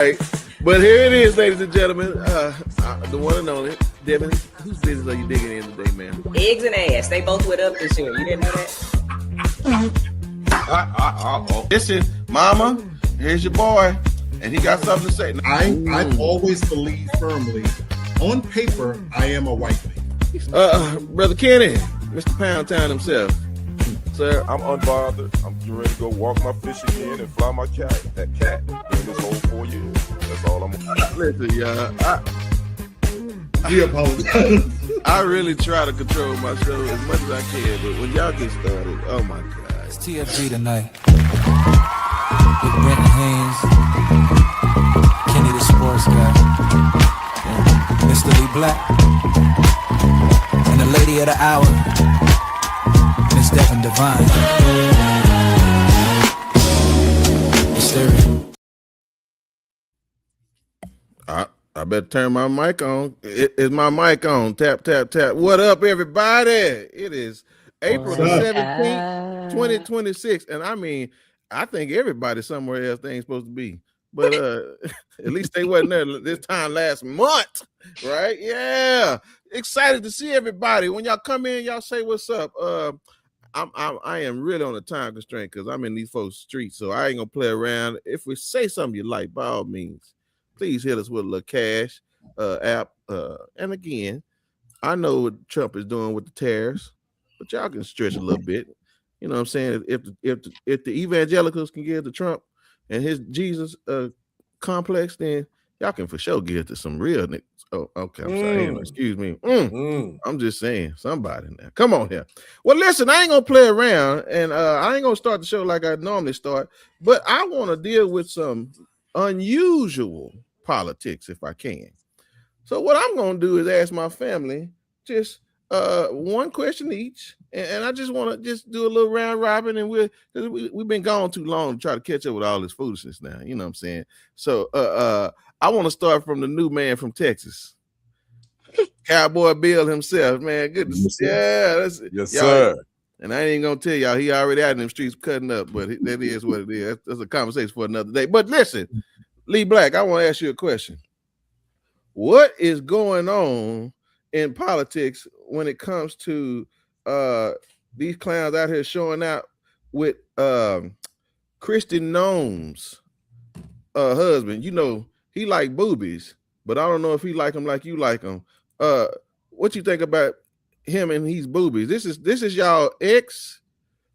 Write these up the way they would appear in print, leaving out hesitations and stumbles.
Right. But here it is, ladies and gentlemen. The one and only. Devin, whose business are you digging in today, man? Eggs and ass. They both went up this year. You didn't know that? Listen, mama, here's your boy. And he got something to say. I always believe firmly, on paper, I am a white man. Brother Kenny, Mr. Pound Town himself. Sir, I'm unbothered. I'm getting ready to go walk my fish again and fly my cat. That cat in this whole 4 years. That's all I'm gonna do. Listen, y'all. We apologize. I really try to control my show as much as I can, but when y'all get started, oh my God. It's TFG Tonight. With Brent Haynes, Kenny the sports guy, and Mr. Lee Black, and the lady of the hour, Miss Devin Divine. Mysterio. I better turn my mic on. Is my mic on? Tap, tap, tap. What up, everybody? It is April the 17th, 2026. And I mean, I think everybody somewhere else they ain't supposed to be. But at least they wasn't there this time last month, right? Yeah. Excited to see everybody. When y'all come in, y'all say what's up. I am really on a time constraint because I'm in these folks' streets, so I ain't gonna play around. If we say something you like, by all means, please hit us with a little cash app. And again, I know what Trump is doing with the tariffs, but y'all can stretch a little bit. You know what I'm saying? If the evangelicals can give to Trump and his Jesus complex, then y'all can for sure give to some real niggas. Oh, okay. I'm sorry. Excuse me. I'm just saying, somebody now. Come on here. Well, listen, I ain't gonna play around, and I ain't gonna start the show like I normally start, but I want to deal with some unusual politics if I can. So what I'm gonna do is ask my family just one question each, and I just want to just do a little round robin, and we've been gone too long to try to catch up with all this foolishness now. You know what I'm saying? So I want to start from the new man from Texas, Cowboy Bill himself. Man, good to see. Yeah, yes, sir. And I ain't gonna tell y'all he already out in them streets cutting up, but that is what it is. That's a conversation for another day. But listen, Lee Black, I want to ask you a question. What is going on in politics when it comes to these clowns out here showing out with Kristi Noem's husband? You know, he like boobies, but I don't know if he like them like you like them. What you think about him and his boobies? This is y'all ex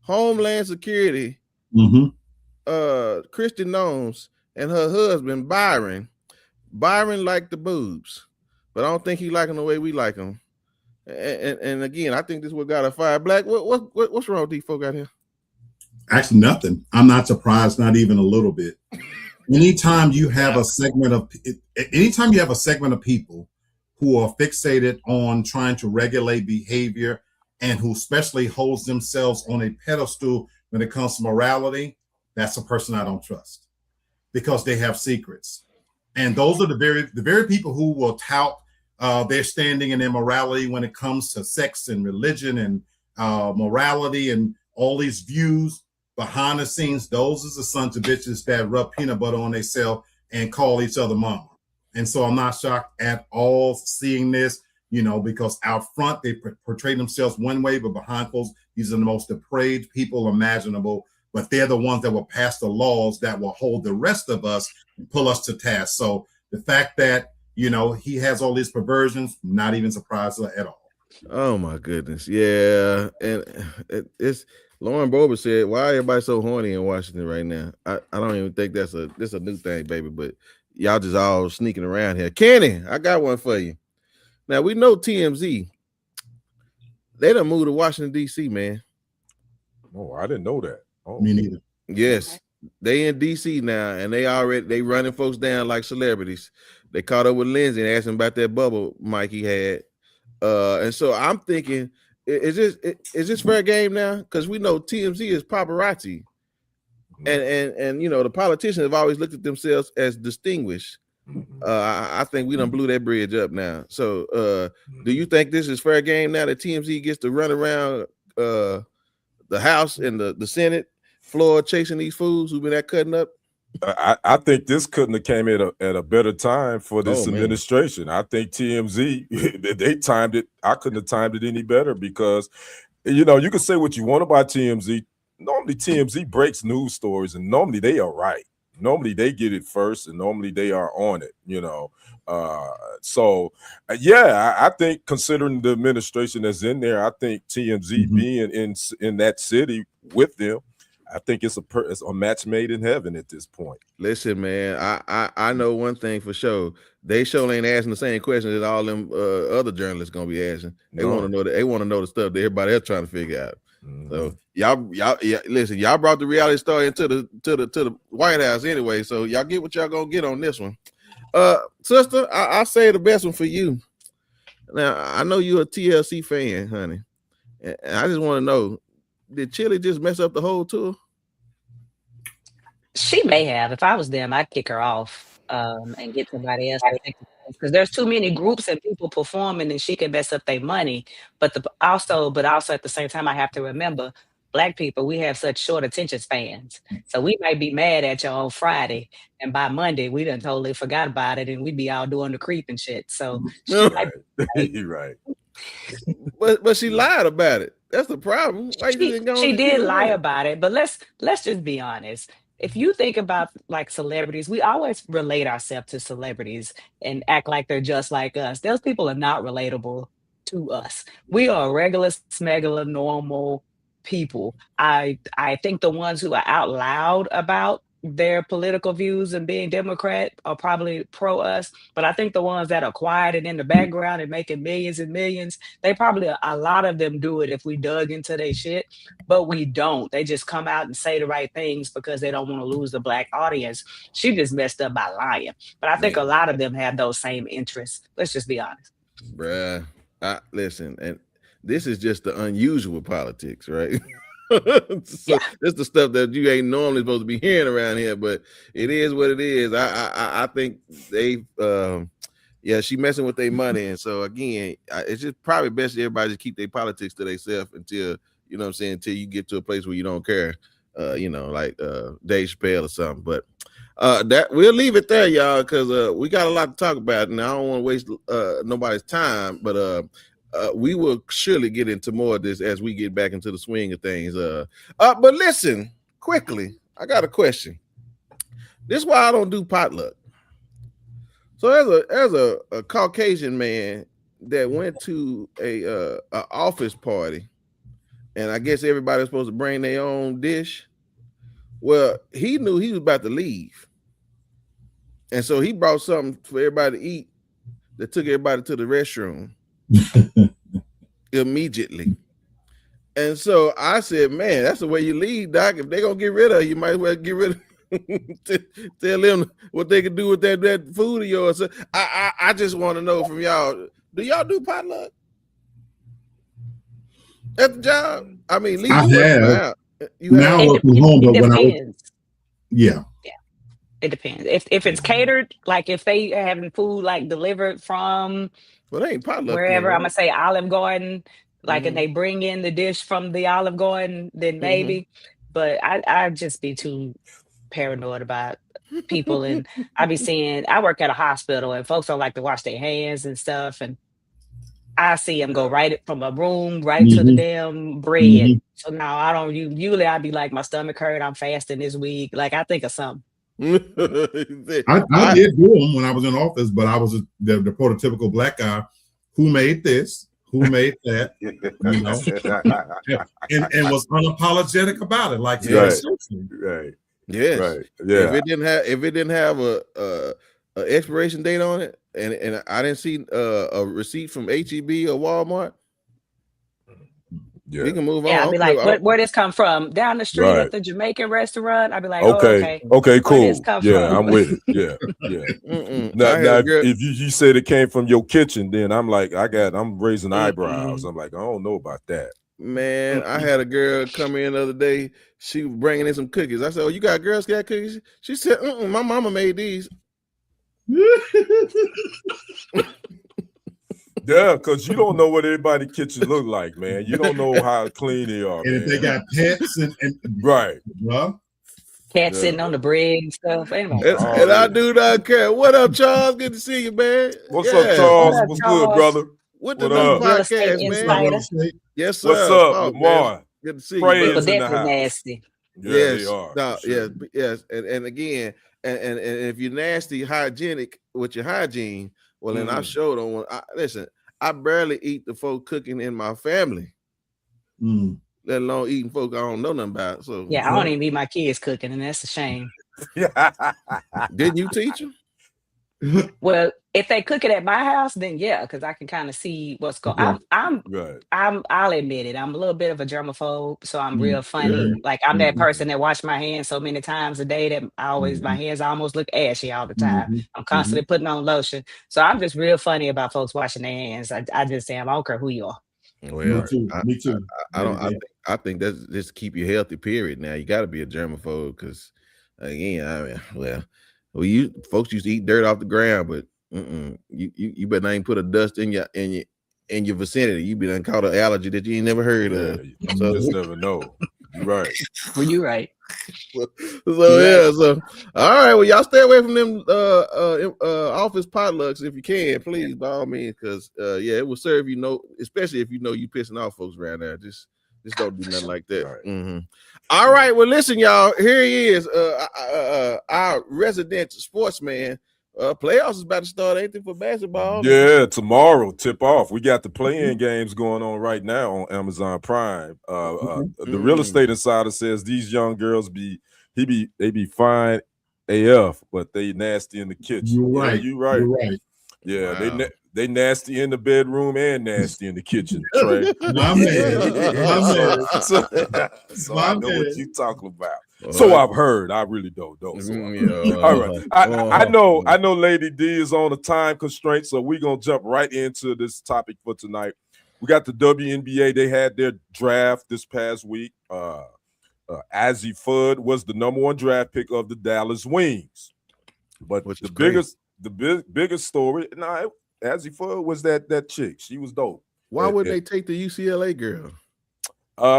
Homeland Security, Kristi Noem's and her husband Byron. Byron liked the boobs, but I don't think he like them the way we like them. And again, I think this what got a fire. Black, what's wrong with these folk out here? Actually, nothing. I'm not surprised, not even a little bit. Anytime you have a segment of people who are fixated on trying to regulate behavior and who especially holds themselves on a pedestal when it comes to morality, that's a person I don't trust because they have secrets. And those are the very people who will tout their standing and their morality when it comes to sex and religion and morality and all these views behind the scenes. Those are the sons of bitches that rub peanut butter on themselves and call each other mama. And so I'm not shocked at all seeing this, because out front they portray themselves one way, but behind closed, these are the most depraved people imaginable. But they're the ones that will pass the laws that will hold the rest of us and pull us to task. So the fact that, he has all these perversions, not even surprised at all. Oh my goodness. Yeah. And it's Lauren Boebert said, why everybody so horny in Washington right now? I don't even think that's a new thing, baby, but y'all just all sneaking around here. Kenny, I got one for you. Now we know TMZ. They done moved to Washington, D.C., man. Oh, I didn't know that. Oh. Me neither. Yes, they in DC now, and they running folks down like celebrities. They caught up with Lindsay and asked him about that bubble mic he had, and so I'm thinking, is this fair game now? Because we know TMZ is paparazzi, and the politicians have always looked at themselves as distinguished. I think we done blew that bridge up now. So, do you think this is fair game now that TMZ gets to run around the House and the Senate floor chasing these fools who've been at cutting up? I think this couldn't have came at a better time for this administration. I think TMZ, they timed it. I couldn't have timed it any better because, you know, you can say what you want about TMZ. Normally TMZ breaks news stories and normally they are right. Normally they get it first and normally they are on it, you know. Yeah, I think considering the administration that's in there, I think TMZ being in that city with them, I think it's a match made in heaven at this point. Listen, man, I know one thing for sure. They sure ain't asking the same questions that all them other journalists gonna be asking. They want to know that they want to know the stuff that everybody else trying to figure out. So y'all listen, y'all brought the reality story into the White House anyway. So y'all get what y'all gonna get on this one. Sister, I say the best one for you. Now I know you're a TLC fan, honey, and I just want to know, did Chili just mess up the whole tour? She may have. If I was them, I'd kick her off and get somebody else to take the place, because there's too many groups and people performing, and she can mess up their money. But also at the same time, I have to remember, Black people, we have such short attention spans. So we might be mad at you on Friday, and by Monday we done totally forgot about it, and we be all doing the creep and shit. So she might be right. But she lied about it. That's the problem. She did lie about it, but let's just be honest. If you think about like celebrities, we always relate ourselves to celebrities and act like they're just like us. Those people are not relatable to us. We are regular, smegular, normal people. I think the ones who are out loud about their political views and being Democrat are probably pro us, but I think the ones that are quiet and in the background and making millions and millions, they probably, a lot of them do it if we dug into their shit, but we don't. They just come out and say the right things because they don't want to lose the Black audience. She just messed up by lying, but I think a lot of them have those same interests. Let's just be honest. Bruh, listen, and this is just the unusual politics, right? So it's the stuff that you ain't normally supposed to be hearing around here, but it is what it is. I think they she messing with their money, and so again, it's just probably best everybody just keep their politics to themselves until, you know what I'm saying, until you get to a place where you don't care, like Dave Chappelle or something. But that we'll leave it there, y'all, because we got a lot to talk about, and I don't want to waste nobody's time, but we will surely get into more of this as we get back into the swing of things. But listen, quickly, I got a question. This is why I don't do potluck. So there's a Caucasian man that went to a office party, and I guess everybody's supposed to bring their own dish. Well, he knew he was about to leave, and so he brought something for everybody to eat that took everybody to the restroom immediately. And so I said, man, that's the way you leave, Doc. If they're gonna get rid of you, might as well get rid of tell them what they can do with that food of yours. So I just want to know from y'all, do y'all do potluck at the job? I mean, leave I have. Now it working home, but when it depends. If it's catered, like if they having food like delivered from they ain't potluck wherever, I'm gonna say Olive Garden, like and they bring in the dish from the Olive Garden, then maybe. But I just be too paranoid about people, and I be seeing, I work at a hospital and folks don't like to wash their hands and stuff, and I see them go right from a room right to the damn bread. So now I don't usually I'd be like, my stomach hurt, I'm fasting this week. Like I think of something. I did do them when I was in office, but I was the prototypical Black guy who made this, who made that, and was unapologetic about it. Like right. Yes. Right. Yeah. If it didn't have a expiration date on it, and I didn't see a receipt from HEB or Walmart, we can move on. I'd be like, where this come from? Down the street at the Jamaican restaurant. I'd be like, okay, cool. Yeah, I'm with it. Yeah. Now if you said it came from your kitchen, then I'm like, I'm raising eyebrows. I'm like, I don't know about that. Man, I had a girl come in the other day. She was bringing in some cookies. I said, "Oh, you got Girl Scout cookies?" She said, "My mama made these." Yeah, because you don't know what everybody's kitchen look like, man. You don't know how clean they are. And if they got pets and right. Well, Cat sitting on the brig and stuff. Anyway. And I do not care. What up, Charles? Good to see you, man. What's up, Charles? What's good, brother? What the new podcast, man? Yes, sir. What's up, Lamar? Good to see you. People definitely nasty. Yeah, they are. No, sure. Yes. And again, and if you're nasty, hygienic with your hygiene, well, then I showed on one. Listen, I barely eat the folk cooking in my family. Let alone eating folk I don't know nothing about. So yeah, I don't even eat my kids cooking, and that's a shame. Didn't you teach them? Well, if they cook it at my house, then yeah, because I can kind of see what's going on. I'll admit it. I'm a little bit of a germaphobe, so I'm real funny. Like I'm that person that wash my hands so many times a day that my hands almost look ashy all the time. I'm constantly putting on lotion. So I'm just real funny about folks washing their hands. I just say I don't care who you are. Well, me too. I think that's just to keep you healthy, period. Now you gotta be a germaphobe because again, you folks used to eat dirt off the ground, but you better not even put a dust in your vicinity. You be done caught an allergy that you ain't never heard of. You just never know. You're right. Well, you're right. So all right. Well, y'all stay away from them office potlucks if you can, please, by all means, because it will serve you especially if you know you pissing off folks around there. Just don't do nothing like that. Right. All right. Well, listen, y'all. Here he is, our resident sportsman. Playoffs is about to start, ain't it, for basketball? Yeah, tomorrow tip off. We got the play-in games going on right now on Amazon Prime. The real estate insider says these young girls be fine AF, but they nasty in the kitchen. You're right. Yeah, wow. They nasty in the bedroom and nasty in the kitchen, Trey. My man. So I know what you're talking about. So I've heard. I really don't. All right. I know Lady D is on a time constraint, so we're going to jump right into this topic for tonight. We got the WNBA. They had their draft this past week. Azzy Fudd was the #1 draft pick of the Dallas Wings. But the biggest story, Azzy Fudd was that chick. She was dope. Why would they take the UCLA girl?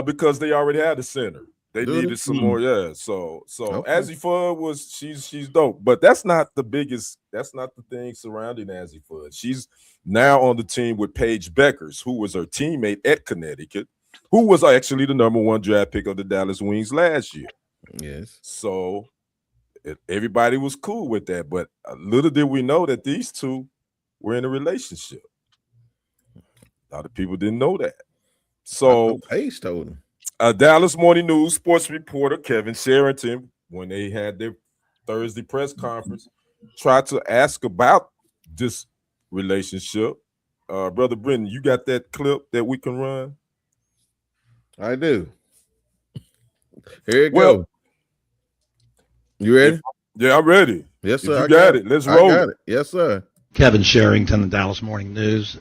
Because they already had a center. They needed some more, So okay. Azzy Fudd she's dope, but that's not the thing surrounding Azzy Fudd. She's now on the team with Paige Beckers, who was her teammate at Connecticut, who was actually the #1 draft pick of the Dallas Wings last year. Yes. So everybody was cool with that, but little did we know that these two were in a relationship. A lot of people didn't know that. So Paige told him. Dallas Morning News sports reporter Kevin Sherrington, when they had their Thursday press conference, tried to ask about this relationship. Brother Brendan, you got that clip that we can run? I do. Here you go. You ready? Yeah, I'm ready. Yes, sir. You got it. Let's roll. I got it. Yes, sir. Kevin Sherrington, the Dallas Morning News.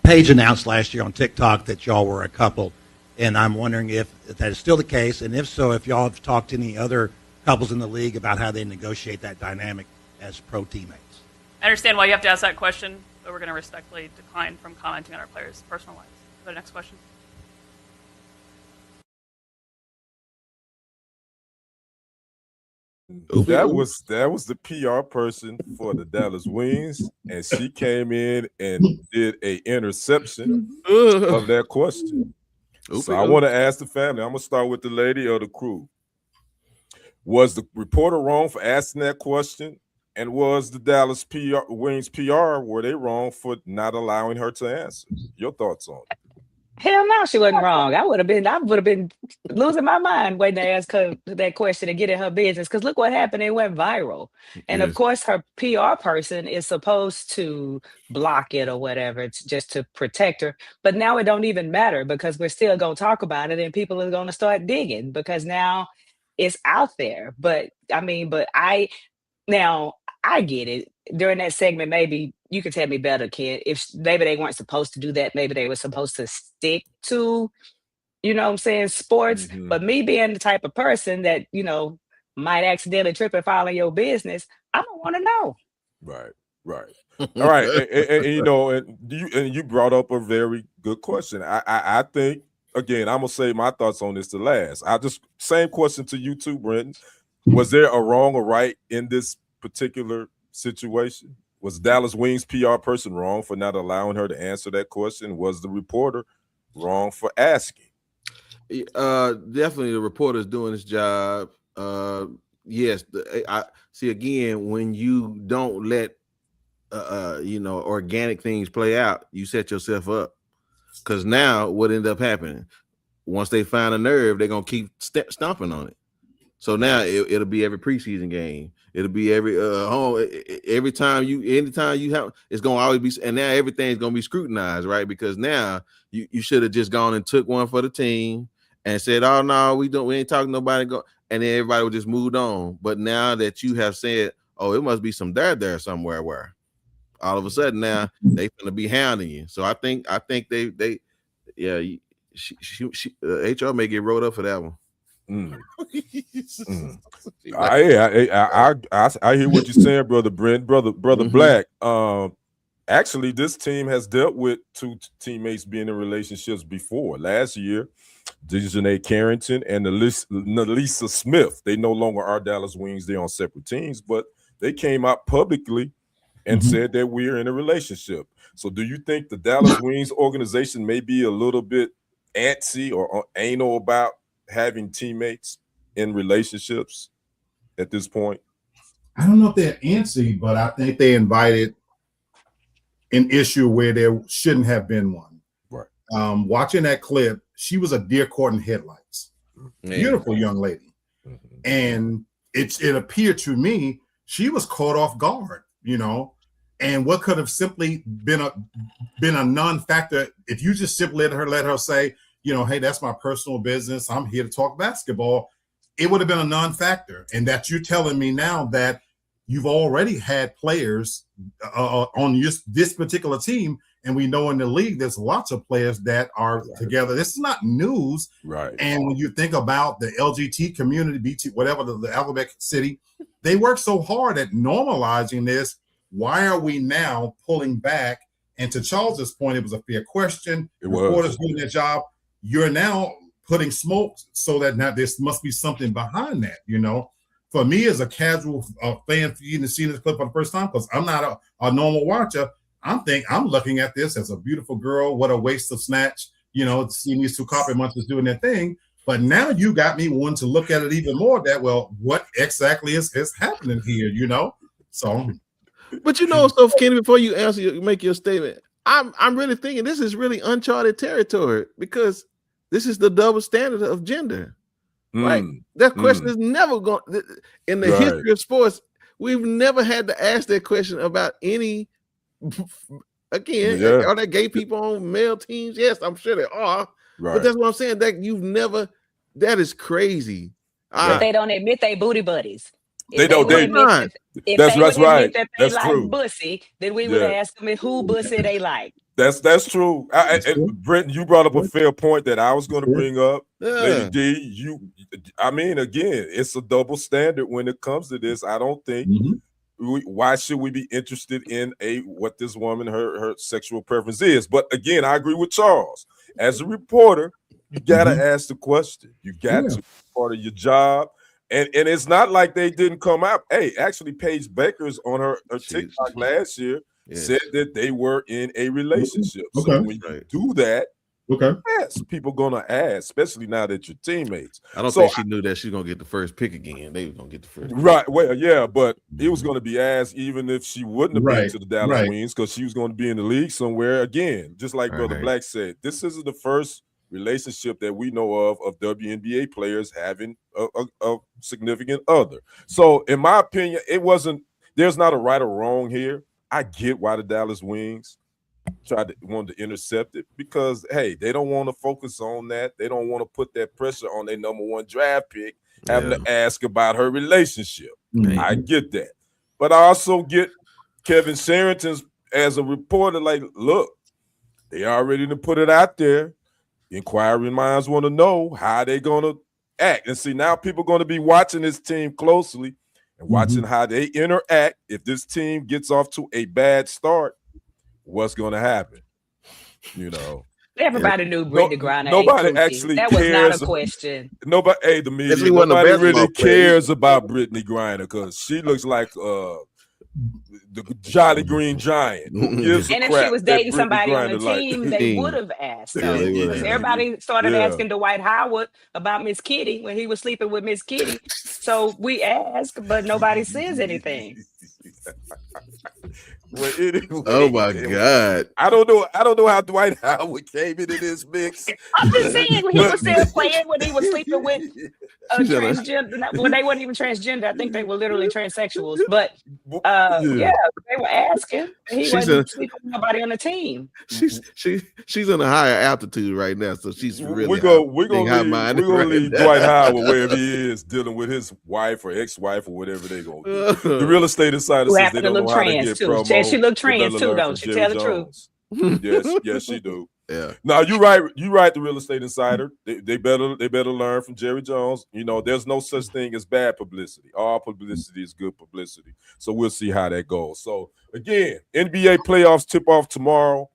Paige announced last year on TikTok that y'all were a couple. And I'm wondering if that is still the case, and if so, if y'all have talked to any other couples in the league about how they negotiate that dynamic as pro teammates. I understand why you have to ask that question, but we're going to respectfully decline from commenting on our players' personal lives. Go to the next question. That was the PR person for the Dallas Wings, and she came in and did a interception of that question. So I want to ask the family. I'm going to start with the lady or the crew. Was the reporter wrong for asking that question? And was the Dallas Wings PR, were they wrong for not allowing her to answer? Your thoughts on it? Hell no, she wasn't wrong. I would have been losing my mind waiting to ask her that question and get in her business. Because look what happened. It went viral. And of course, her PR person is supposed to block it or whatever. It's just to protect her. But now it don't even matter because we're still going to talk about it and people are going to start digging because now it's out there. But I get it. During that segment, maybe you could tell me better, kid. If maybe they weren't supposed to do that, maybe they were supposed to stick to, sports. Mm-hmm. But me being the type of person that, might accidentally trip and fall in your business, I don't want to know. Right. All right. and you brought up a very good question. I think again, I'm gonna say my thoughts on this to last. Same question to you too, Brenton. Was there a wrong or right in this particular situation? Was Dallas Wings PR person wrong for not allowing her to answer that question? Was the reporter wrong for asking? Definitely the reporter's doing his job. Yes, I see again, when you don't let organic things play out, you set yourself up. Because now what ended up happening? Once they find a nerve, they're gonna keep stomping on it. So now it'll be every preseason game. It'll be anytime you have, it's gonna always be, and now everything's gonna be scrutinized, right? Because now you should have just gone and took one for the team and said, "Oh no, we ain't talking to nobody." And then everybody would just moved on. But now that you have said, "Oh, it must be some there somewhere," where all of a sudden now they gonna be hounding you. So I think HR may get rolled up for that one. I hear what you're saying, brother Brent, brother Black. Actually, this team has dealt with two teammates being in relationships before. Last year, Dejanay Carrington and Nalisa Smith. They no longer are Dallas Wings. They're on separate teams, but they came out publicly and said that we're in a relationship. So do you think the Dallas Wings organization may be a little bit antsy or anal about having teammates in relationships at this point? I don't know if they're antsy, but I think they invited an issue where there shouldn't have been one. Right. Watching that clip, she was a deer caught in headlights. Beautiful young lady. And it appeared to me she was caught off guard, and what could have simply been a non-factor if you just simply let her say, hey, that's my personal business. I'm here to talk basketball. It would have been a non-factor. And that you're telling me now that you've already had players on this particular team. And we know in the league, there's lots of players that are together. This is not news. Right. And when you think about the LGT community, BT, whatever, the Alphabet City, they work so hard at normalizing this. Why are we now pulling back? And to Charles's point, it was a fair question. Reporters doing their job. You're now putting smoke so that now there must be something behind that, For me as a casual fan, seeing this clip for the first time, because I'm not a normal watcher, I'm looking at this as a beautiful girl. What a waste of snatch, seeing these two carpet munchers doing their thing. But now you got me wanting to look at it even more that, well, what exactly is happening here, So. But so Kenny, before you make your statement, I'm really thinking this is really uncharted territory because this is the double standard of gender. Right? That question is never going in the history of sports. We've never had to ask that question about any. Again, are there gay people on male teams? Yes, I'm sure there are. Right. But that's what I'm saying. That is crazy. But they don't admit they booty buddies. They don't. That's right. That's true. Bussy, then we would ask them who bussy they like. That's true. Brenton, you brought up a fair point that I was going to bring up. Lady D, again, it's a double standard when it comes to this. I don't think. Why should we be interested in what this woman, her sexual preference is? But again, I agree with Charles. As a reporter, you gotta ask the question. You got to be part of your job. And it's not like they didn't come out. Hey, actually, Paige Baker's on her TikTok last year said that they were in a relationship. Okay. So when you do that, yes, people gonna ask, especially now that you're teammates. I don't think she knew that she's gonna get the first pick again. They were gonna get the first pick. Right. Well, yeah, but it was gonna be asked even if she wouldn't have been to the Dallas Wings because she was gonna be in the league somewhere again. Just like Brother Black said, this isn't the first relationship that we know of WNBA players having a significant other. So in my opinion, there's not a right or wrong here. I get why the Dallas Wings wanted to intercept it because, hey, they don't want to focus on that. They don't want to put that pressure on their number one draft pick having to ask about her relationship. I get that. But I also get Kevin Sherrington's as a reporter, like, look, they already to put it out there. Inquiring minds want to know how they're going to act. And see, now people are going to be watching this team closely and watching how they interact. If this team gets off to a bad start, what's going to happen? Everybody knew Brittany Griner ate Nobody Pookie. actually That was not a cares. question. Nobody, hey, the media, Especially when the nobody basketball really player. cares about Brittany Griner because she looks like the Jolly Green Giant. Who gives a And if crap she was that dating Brittany somebody on the Griner like? team, they would have asked. Yeah, Though. they would Because have. everybody started Yeah. asking Dwight Howard about Miss Kitty when he was sleeping with Miss Kitty. So we ask, but nobody says anything. Well, anyway, Oh my God! I don't know how Dwight Howard came into this mix. I'm just saying when he was still playing when he was sleeping with She said, transgender. Well, they weren't even transgender. I think they were literally transsexuals. But Yeah. yeah, they were asking. He She wasn't said- sleeping with nobody on the team. She's in a higher altitude right now, so she's really we're gonna high-minded leave right now. Dwight Howard wherever he is, dealing with his wife or ex-wife or whatever they gonna do. The real estate insider Who says happened they to don't look know how to trans get too. promo. She looked They better trans too, learn don't from she? Jerry Tell the truth. Jones. Yes, she do. Yeah. Now you right. The real estate insider. They better learn from Jerry Jones. You know, there's no such thing as bad publicity. All publicity is good publicity. So we'll see how that goes. So again, NBA playoffs tip off tomorrow.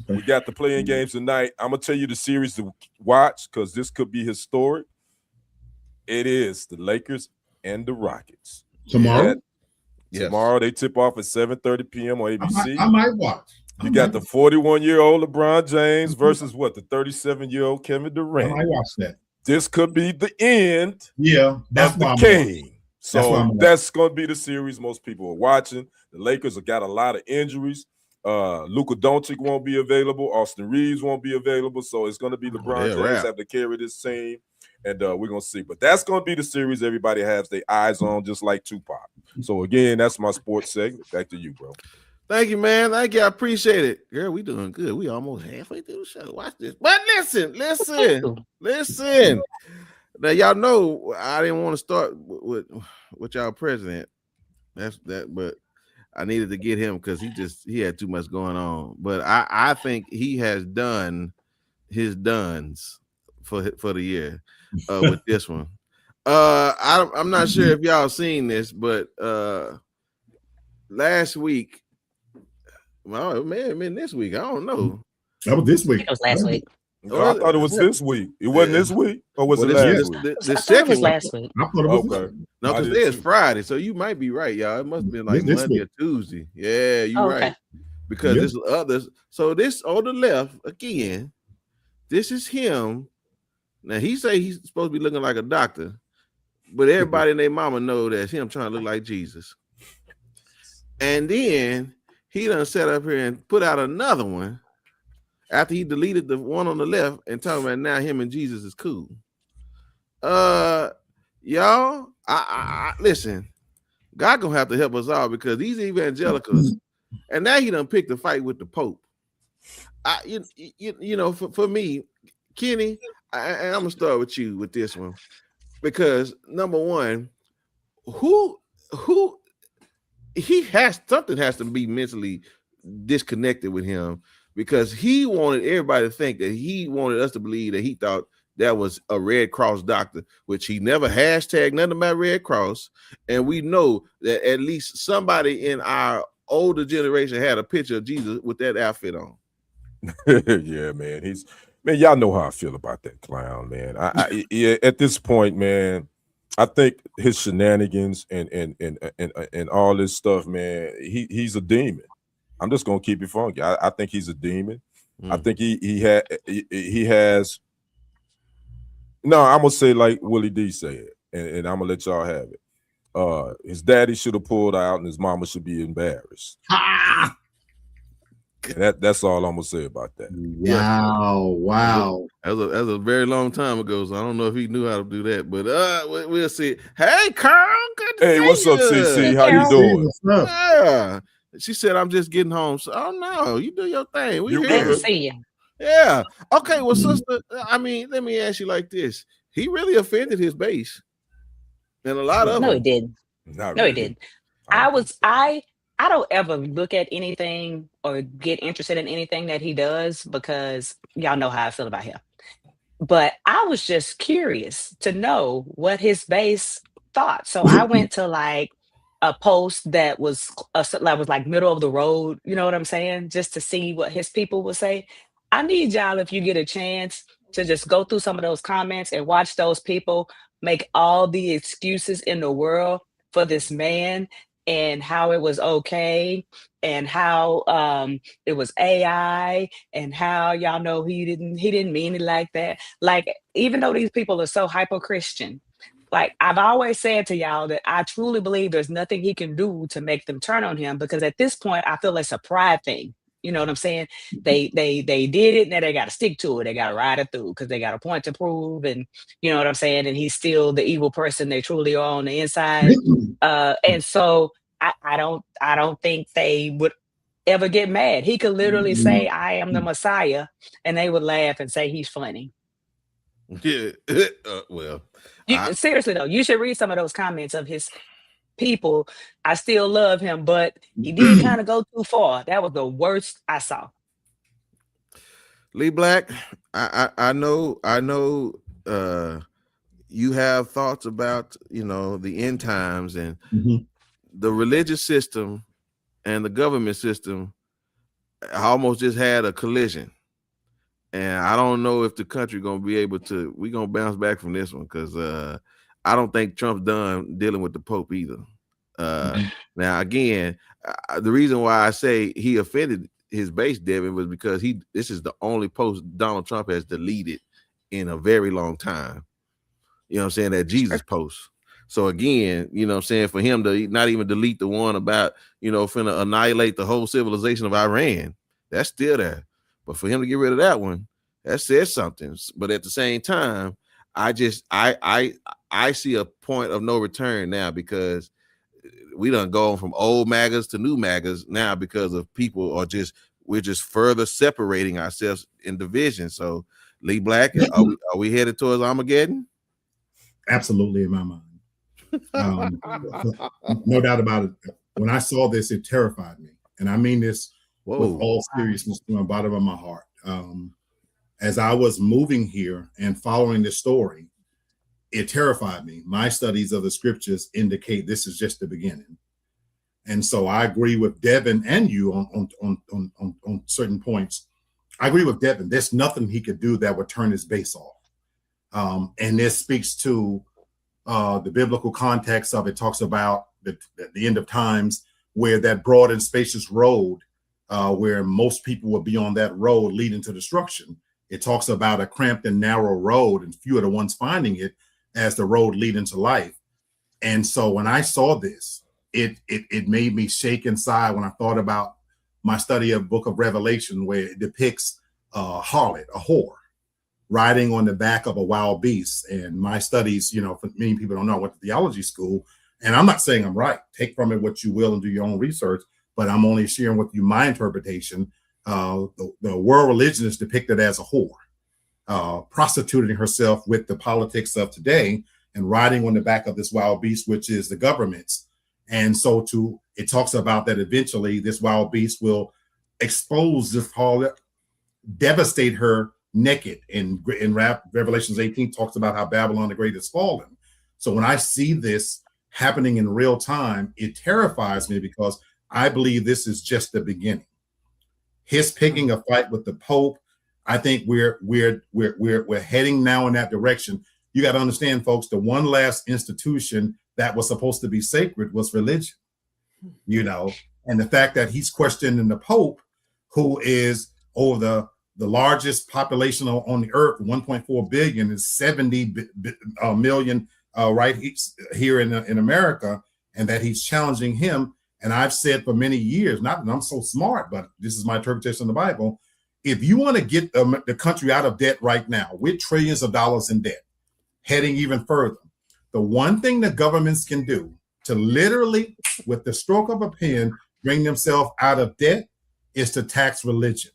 We got the playing games tonight. I'm gonna tell you the series to watch because this could be historic. It is the Lakers and the Rockets Tomorrow? Yes. Tomorrow they tip off at 7:30 p.m. on ABC. I might watch. You got the 41-year-old LeBron James versus what? The 37-year-old Kevin Durant. I might watch that. This could be the end Yeah, that's of the why I'm game. That's why So I'm that's going to be the series most people are watching. The Lakers have got a lot of injuries. Luka Doncic won't be available. Austin Reeves won't be available. So it's going to be LeBron James have to carry this team. And we're going to see. But that's going to be the series everybody has their eyes on, just like Tupac. So, again, that's my sports segment. Back to you, bro. Thank you, man. Thank you. I appreciate it. Girl, we doing good. We almost halfway through the show. Watch this. But listen. Now, y'all know I didn't want to start with y'all president. That's that, but I needed to get him because he had too much going on. But I think he has done his dones for the year with this one. I'm not sure if y'all seen this, but last week, well, it may have been this week. I don't know. That was this week. It was last week. I thought it was this week. It wasn't this week, or was it last week? The second was last week. I thought it was Okay. No, because it's Friday, so you might be right, y'all. It must have been like This Monday week. or Tuesday. Yeah, you're Okay. right. Because Yeah. this others. So this on the left again. This is him. Now he say he's supposed to be looking like a doctor, but everybody and their mama know that's him trying to look like Jesus. And then he done sat up here and put out another one after he deleted the one on the left and talking about now him and Jesus is cool. Y'all, I listen. God gonna have to help us all because these evangelicals, and now he done picked a fight with the Pope. You know, for me, Kenny, and I'm gonna start with you with this one because number one, who something has to be mentally disconnected with him because he wanted everybody to think that he wanted us to believe that he thought that was a Red Cross doctor, which he never hashtagged nothing about Red Cross. And we know that at least somebody in our older generation had a picture of Jesus with that outfit on. Yeah, man. Y'all know how I feel about that clown, man. I at this point, man, I think his shenanigans and all this stuff, man, he's a demon. I'm just gonna keep it funky. I think he's a demon. I think he has. No, I'm gonna say like Willie D said, and I'm gonna let y'all have it. His daddy should have pulled out, and his mama should be embarrassed. That's all I'm gonna say about that. Wow. That was a very long time ago, so I don't know if he knew how to do that, but we'll see. Hey, Carl, good to see What's up, you. CC? How you doing? Yeah. She said, I'm just getting home. So, oh no, you do your thing. We You here. Good to see you. Yeah. Okay, well, sister, I mean, let me ask you like this. He really offended his base. And a lot of No, them. he didn't. Not No, really. he didn't. I don't ever look at anything or get interested in anything that he does because y'all know how I feel about him. But I was just curious to know what his base thought. So I went to like a post that was like middle of the road, you know what I'm saying? Just to see what his people would say. I need y'all, if you get a chance, to just go through some of those comments and watch those people make all the excuses in the world for this man and how it was okay and how it was AI and how y'all know he didn't mean it like that. Like, even though these people are so hyper Christian, like I've always said to y'all that I truly believe there's nothing he can do to make them turn on him, because at this point I feel it's a pride thing. You know what I'm saying? They did it, now they got to stick to it. They got to ride it through because they got a point to prove, and you know what I'm saying. And he's still the evil person they truly are on the inside. And so I don't think they would ever get mad. He could literally say, "I am the Messiah," and they would laugh and say he's funny. Yeah. Well, Seriously though, you should read some of those comments of his people. I still love him, but he did kind of go too far. That was the worst I saw. Lee Black, I know you have thoughts about, the end times and the religious system and the government system almost just had a collision. And I don't know if the country gonna be able to. We're gonna bounce back from this one because I don't think Trump's done dealing with the Pope either. Now, again, the reason why I say he offended his base, Devin, was because this is the only post Donald Trump has deleted in a very long time. You know what I'm saying? That Jesus post. So again, you know what I'm saying, for him to not even delete the one about, finna annihilate the whole civilization of Iran, that's still there. But for him to get rid of that one, that says something. But at the same time, I see a point of no return now, because we done gone from old MAGAs to new MAGAs now because of people we're just further separating ourselves in division. So Lee Black, are we headed towards Armageddon? Absolutely, in my mind. No doubt about it. When I saw this, it terrified me. And I mean this with all seriousness from the bottom of my heart. As I was moving here and following this story, it terrified me. My studies of the scriptures indicate this is just the beginning. And so I agree with Devin and you on certain points. I agree with Devin. There's nothing he could do that would turn his base off. And this speaks to the biblical context of it. Talks about the end of times, where that broad and spacious road, where most people will be on that road leading to destruction. It talks about a cramped and narrow road, and few are the ones finding it as the road leading to life. And so when I saw this, it made me shake inside when I thought about my study of Book of Revelation, where it depicts a harlot, a whore, riding on the back of a wild beast. And my studies, for many people don't know, I went to theology school, and I'm not saying I'm right. Take from it what you will and do your own research, but I'm only sharing with you my interpretation. The world religion is depicted as a whore, prostituting herself with the politics of today and riding on the back of this wild beast, which is the government's. And so it talks about that eventually this wild beast will expose this harlot, devastate her naked. And in Revelations 18 talks about how Babylon the Great has fallen. So when I see this happening in real time, it terrifies me, because I believe this is just the beginning. His picking a fight with the Pope, I think we're heading now in that direction. You got to understand, folks, the one last institution that was supposed to be sacred was religion, and the fact that he's questioning the Pope, who is the largest population on the earth, 1.4 billion, is 70 million right here in America, and that he's challenging him. And I've said for many years, not that I'm so smart, but this is my interpretation of the Bible. If you want to get the country out of debt right now, with trillions of dollars in debt, heading even further, the one thing the governments can do to literally, with the stroke of a pen, bring themselves out of debt is to tax religion.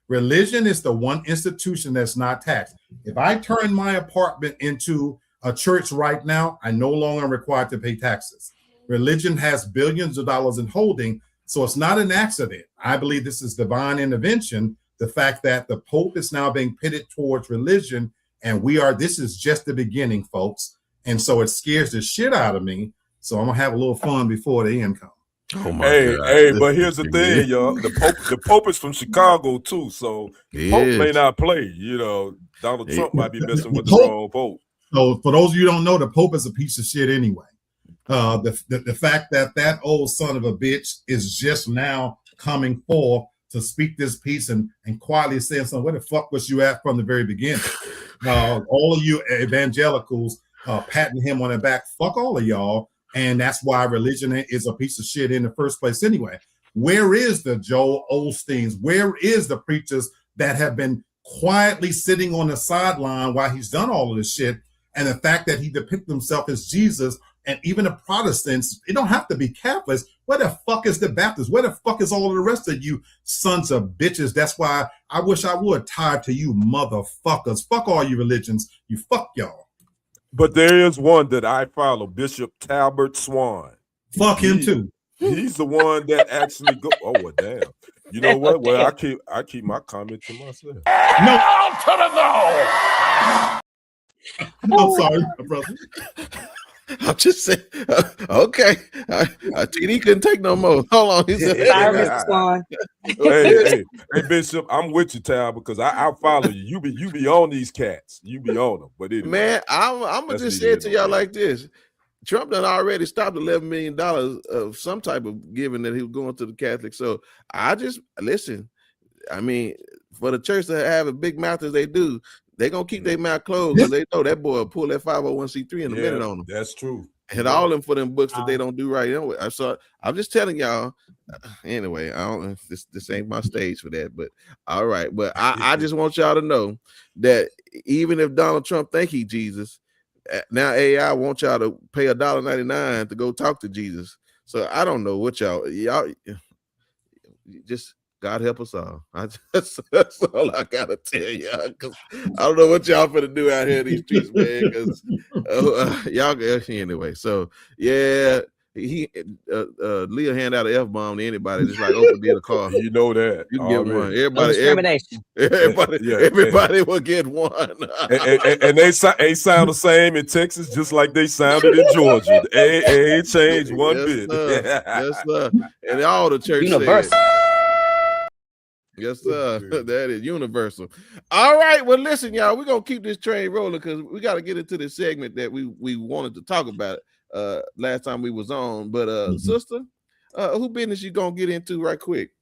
Religion is the one institution that's not taxed. If I turn my apartment into a church right now, I no longer am required to pay taxes. Religion has billions of dollars in holding, so it's not an accident. I believe this is divine intervention. The fact that the Pope is now being pitted towards religion, and this is just the beginning, folks. And so it scares the shit out of me. So I'm gonna have a little fun before the end comes. Oh my God! Hey, but here's the thing, y'all. The Pope is from Chicago too, so Pope may not play. You know, Donald Trump might be messing with the wrong Pope. So for those of you who don't know, the Pope is a piece of shit anyway. The fact that old son of a bitch is just now coming forth to speak this piece and quietly saying something, where the fuck was you at from the very beginning? All of you evangelicals patting him on the back, fuck all of y'all. And that's why religion is a piece of shit in the first place anyway. Where is the Joel Osteens? Where is the preachers that have been quietly sitting on the sideline while he's done all of this shit? And the fact that he depicts himself as Jesus, and even the Protestants, it don't have to be Catholics. Where the fuck is the Baptists? Where the fuck is all of the rest of you sons of bitches? That's why I wish I would tie to you motherfuckers. Fuck all you religions. You fuck y'all. But there is one that I follow, Bishop Talbert Swan. Fuck him too. He's the one that actually go. Oh well, damn. You know what? Well, I keep my comment to myself. No, to the no. I'm sorry, brother. I'm just saying. Okay, TD couldn't take no more. Hold on, he said. Hey, Bishop, I'm with you, Tal, because I follow you. You be on these cats. You be on them. But anyway, man, I'm gonna just say it to y'all like this: Trump done already stopped $11 million of some type of giving that he was going to the Catholics. So I just listen. I mean, for the church to have a big mouth as they do, they're gonna keep their mouth closed because they know that boy will pull that 501c3 in a minute on them. That's true. And all them for them books that they don't do right. You know, so I'm just telling y'all. Anyway, I don't. This ain't my stage for that. But all right. But I just want y'all to know that even if Donald Trump think he Jesus, now AI want y'all to pay $1.99 to go talk to Jesus. So I don't know what y'all just. God help us all. That's all I gotta tell y'all. Cause I don't know what y'all finna do out here in these streets, man. Cause y'all anyway. So yeah, he Leah hand out an F-bomb to anybody just like open the car. You know that. You can get one. Discrimination. Everybody will get one. and they sound the same in Texas, just like they sounded in Georgia. They ain't changed one bit. Yes, sir. And all the church Universal. Yes, sir. That is universal. All right. Well, listen, y'all, we're gonna keep this train rolling because we got to get into this segment that we wanted to talk about last time we was on. But sister, who business you gonna get into right quick?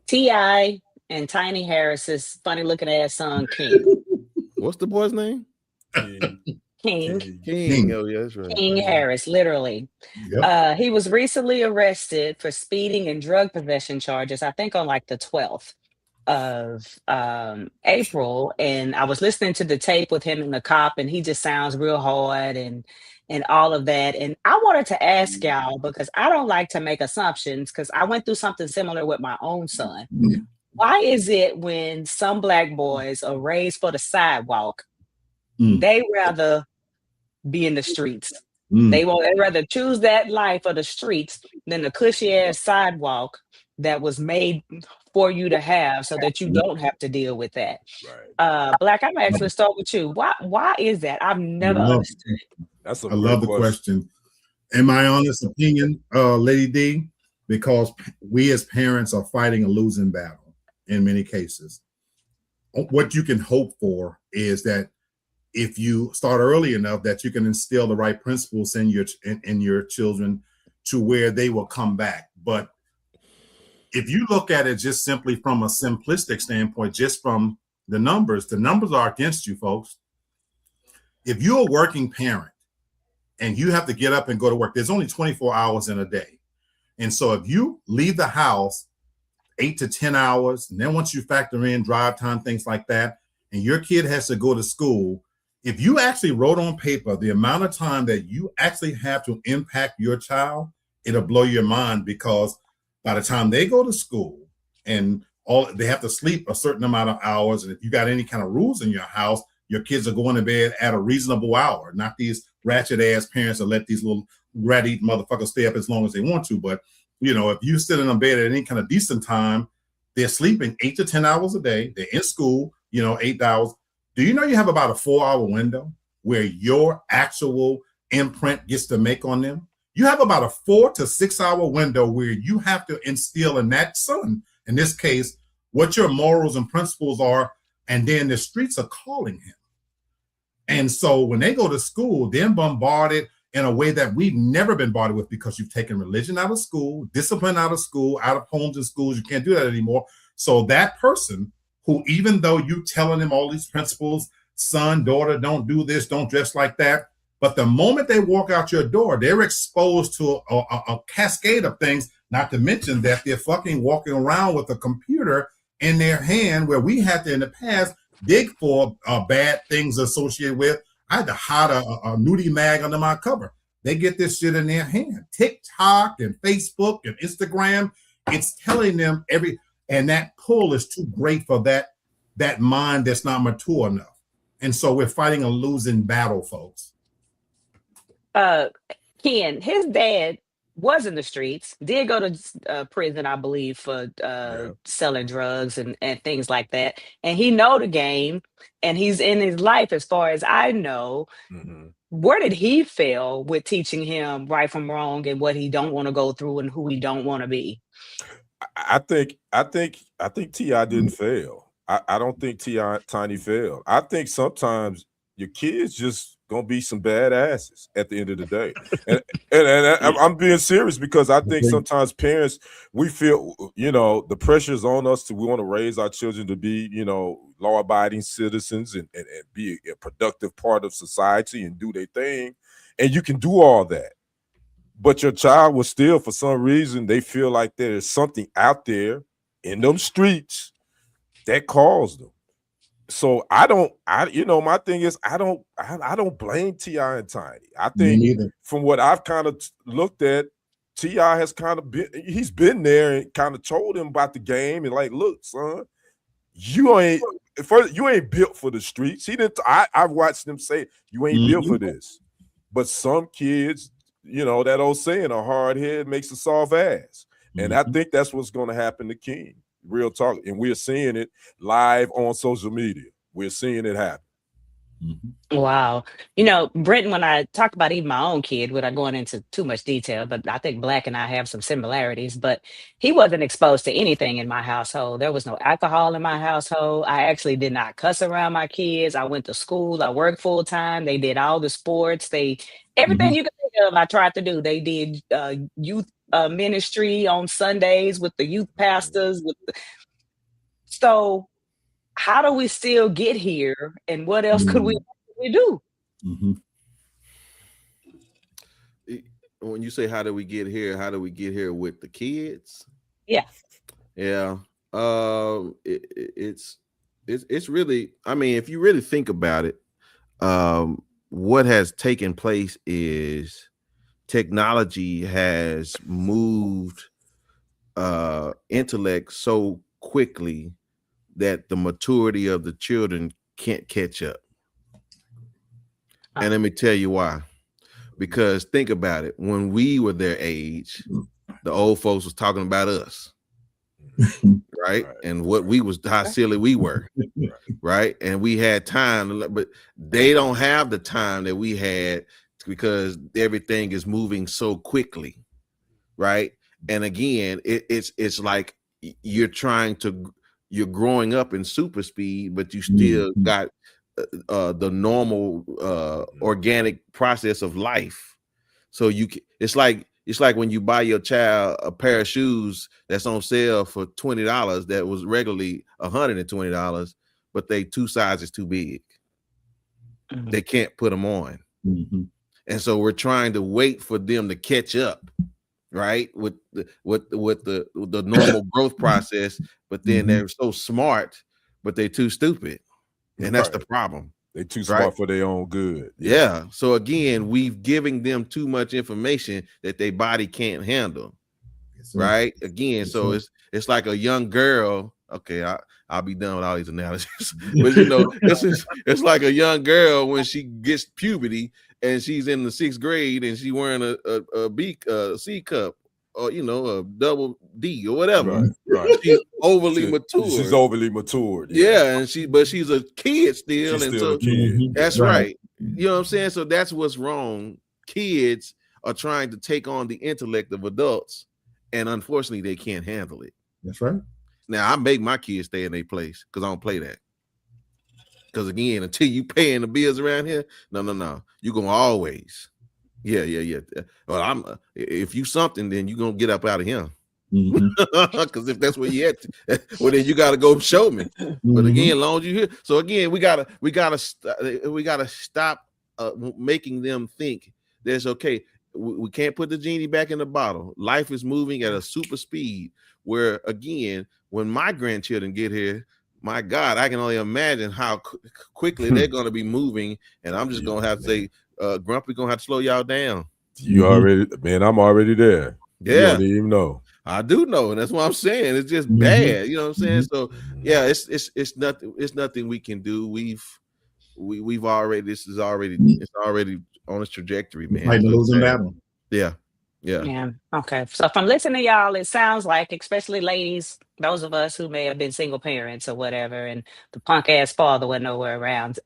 T.I. and Tiny Harris's funny looking ass son King. What's the boy's name? King. Oh yeah, that's right. King Harris, literally. Yep. He was recently arrested for speeding and drug possession charges, I think on like the 12th of April. And I was listening to the tape with him and the cop, and he just sounds real hard and all of that. And I wanted to ask y'all, because I don't like to make assumptions, because I went through something similar with my own son. Why is it when some Black boys are raised for the sidewalk, they rather be in the streets? They'd rather choose that life of the streets than the cushy ass sidewalk that was made for you to have so that you don't have to deal with that. Right. Black, I'm actually start with you. Why is that? I've never understood it. I love the question. In my honest opinion, Lady D, because we as parents are fighting a losing battle in many cases. What you can hope for is that if you start early enough, that you can instill the right principles in your children to where they will come back. But if you look at it just simply from a simplistic standpoint, just from the numbers are against you, folks. If you're a working parent and you have to get up and go to work, there's only 24 hours in a day. And so if you leave the house 8 to 10 hours, and then once you factor in drive time, things like that, and your kid has to go to school, if you actually wrote on paper the amount of time that you actually have to impact your child, it'll blow your mind, because by the time they go to school and they have to sleep a certain amount of hours, and if you got any kind of rules in your house, your kids are going to bed at a reasonable hour, not these ratchet ass parents that let these little rat-eating motherfuckers stay up as long as they want to. But you know, if you sit in a bed at any kind of decent time, they're sleeping 8 to 10 hours a day. They're in school, 8 hours. Do you know you have about a 4-hour window where your actual imprint gets to make on them? You have about a 4 to 6 hour window where you have to instill in that son, in this case, what your morals and principles are, and then the streets are calling him. And so when they go to school, they're bombarded in a way that we've never been bombarded with, because you've taken religion out of school, discipline out of school, out of homes and schools. You can't do that anymore. So that person who, even though you telling them all these principles, son, daughter, don't do this, don't dress like that, but the moment they walk out your door, they're exposed to a cascade of things, not to mention that they're fucking walking around with a computer in their hand, where we had to, in the past, dig for bad things associated with. I had to hide a nudie mag under my cover. They get this shit in their hand. TikTok and Facebook and Instagram, it's telling them and that pull is too great for that mind that's not mature enough. And so we're fighting a losing battle, folks. Ken, his dad was in the streets, did go to prison, I believe, for selling drugs and things like that. And he know the game, and he's in his life, as far as I know. Mm-hmm. Where did he fail with teaching him right from wrong and what he don't want to go through and who he don't want to be? I think T.I. didn't fail. I don't think Tiny failed. I think sometimes your kids just gonna be some badasses at the end of the day, and I'm being serious, because I think sometimes parents, we feel, the pressure is on us we want to raise our children to be, law-abiding citizens and be a productive part of society and do their thing, and you can do all that, but your child will still, for some reason, they feel like there's something out there in them streets that calls them. So my thing is, I don't blame T.I. and Tiny. I think from what I've kind of looked at, T.I. has kind of he's been there and kind of told him about the game and like, look, son, you ain't built for the streets. I've watched them say, you ain't built for this. But some kids, that old saying, a hard head makes a soft ass. And I think that's what's going to happen to King. Real talk, and we're seeing it live on social media. We're seeing it happen. Wow. Brenton, when I talk about even my own kid, without going into too much detail, but I think Black and I have some similarities, but he wasn't exposed to anything in my household. There was no alcohol in my household. I actually did not cuss around my kids. I went to school. I worked full time. They did all the sports. Everything you could think of, I tried to do. They did youth ministry on Sundays with the youth pastors. So how do we still get here, and what else could we do? When you say how do we get here with the kids? Yeah. It's really, I mean, if you really think about it, what has taken place is technology has moved intellect so quickly that the maturity of the children can't catch up. And let me tell you why. Because think about it. When we were their age, the old folks was talking about us. Right? And how silly we were. Right? And we had time, but they don't have the time that we had, because everything is moving so quickly. Right? And again, it's like you're growing up in super speed, but you still got the normal organic process of life. So it's like when you buy your child a pair of shoes that's on sale for $20 that was regularly $120, but they 2 sizes too big. They can't put them on. And so we're trying to wait for them to catch up, right, with the normal growth process, but then they're so smart, but they're too stupid, and that's the problem. They're too smart for their own good. Yeah. So again, we've giving them too much information that their body can't handle. Right. Again, so it's like a young girl. Okay, I'll be done with all these analogies, but it's like a young girl when she gets puberty and she's in the 6th grade and she's wearing a C cup, or a double D or whatever. Right. She's overly mature. She's overly matured. Yeah, but she's a kid still, she's and still so a kid. that's right. You know what I'm saying? So that's what's wrong. Kids are trying to take on the intellect of adults, and unfortunately, they can't handle it. That's right. Now, I make my kids stay in their place because I don't play that. Because again, until you paying the bills around here, no, you're gonna always, yeah. Well, if you something, then you're gonna get up out of here. Because if that's where you at, well, then you got to go show me. But again, as long as you here, so again, we gotta stop making them think that's okay. We can't put the genie back in the bottle. Life is moving at a super speed. Where again, when my grandchildren get here, my God, I can only imagine how quickly they're going to be moving, and I'm just going to have to say, Grumpy, going to have to slow y'all down. You already, man, I'm already there. Yeah. You don't even know. I do know, and that's what I'm saying. It's just bad, you know what I'm saying? So yeah, it's nothing we can do. We've already, it's already on its trajectory, man. Like losing battle. Yeah. Okay. So from listening to y'all, it sounds like, especially ladies, those of us who may have been single parents or whatever, and the punk ass father went nowhere around.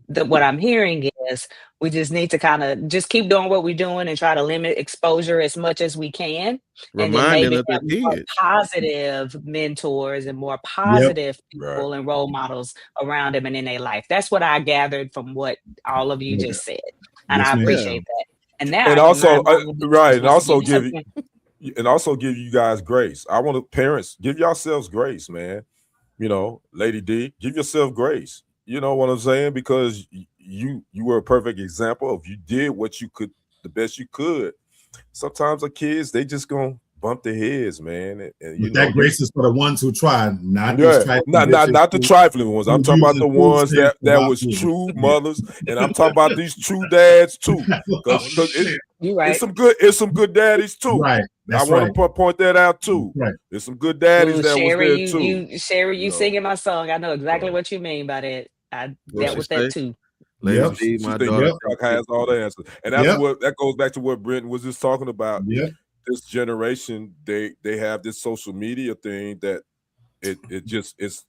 What I'm hearing is we just need to kind of just keep doing what we're doing and try to limit exposure as much as we can. And then Reminding maybe of have the more kids. positive mentors and more positive people and role models around them and in their life. That's what I gathered from what all of you just said. And I appreciate that. And now, and also, and also give you guys grace. I want to parents give yourselves grace, man. You know, Lady D, give yourself grace. You know what I'm saying? Because you were a perfect example of you did what you could, the best you could. Sometimes the kids, they just gonna bump their heads, man. And you know, that grace is for the ones who tried, not not the trifling ones. I'm talking about the ones that was true mothers, and I'm talking about these true dads too. Because it's some good daddies too. Right. I want to point that out too. Right. There's some good daddies that Sherry, was there too. Sherry, you singing my song. I know exactly what you mean by that. I dealt with that too. Lady D, my daughter has all the answers, and that's what that goes back to what Brenton was just talking about. This generation, they have this social media thing that it just it's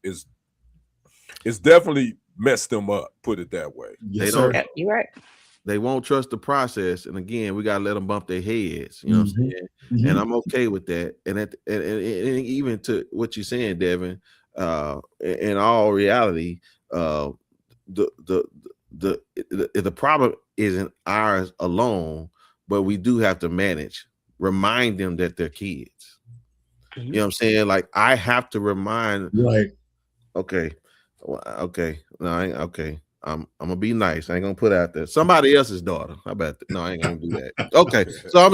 definitely messed them up. Put it that way. You're right. They won't trust the process, and again, we gotta let them bump their heads. You know what I'm saying? And I'm okay with that. And even to what you're saying, Devin, in all reality, the problem isn't ours alone, but we do have to remind them that they're kids. You know what I'm saying? Like I have to remind. Right. Okay. No, I'm gonna be nice. I ain't gonna put out there somebody else's daughter. I bet. No, I ain't gonna do that. Okay. So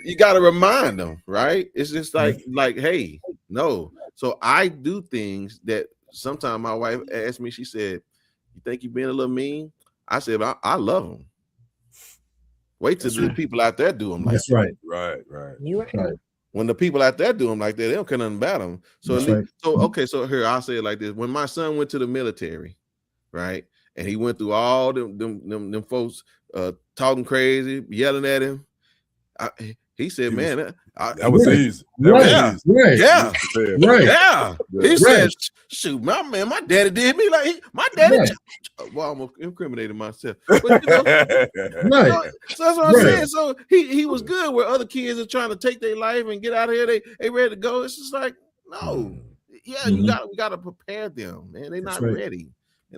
you gotta remind them, right? It's just like, hey, no. So I do things that sometimes my wife asked me, she said, "You think you're being a little mean?" I said, I love them. Wait till the people out there do them like That's that. Right. You're right. When the people out there do them like that, they don't care nothing about them. So, so here, I'll say it like this. When my son went to the military, right, and he went through all them folks talking crazy, yelling at him, he said, man, that was easy. He said, shoot, my daddy did me like my daddy. Well, I'm incriminating myself. But, so that's what I'm saying. So he was good where other kids are trying to take their life and get out of here. They ready to go. It's just like, no. Yeah, we gotta prepare them, man. They're not ready.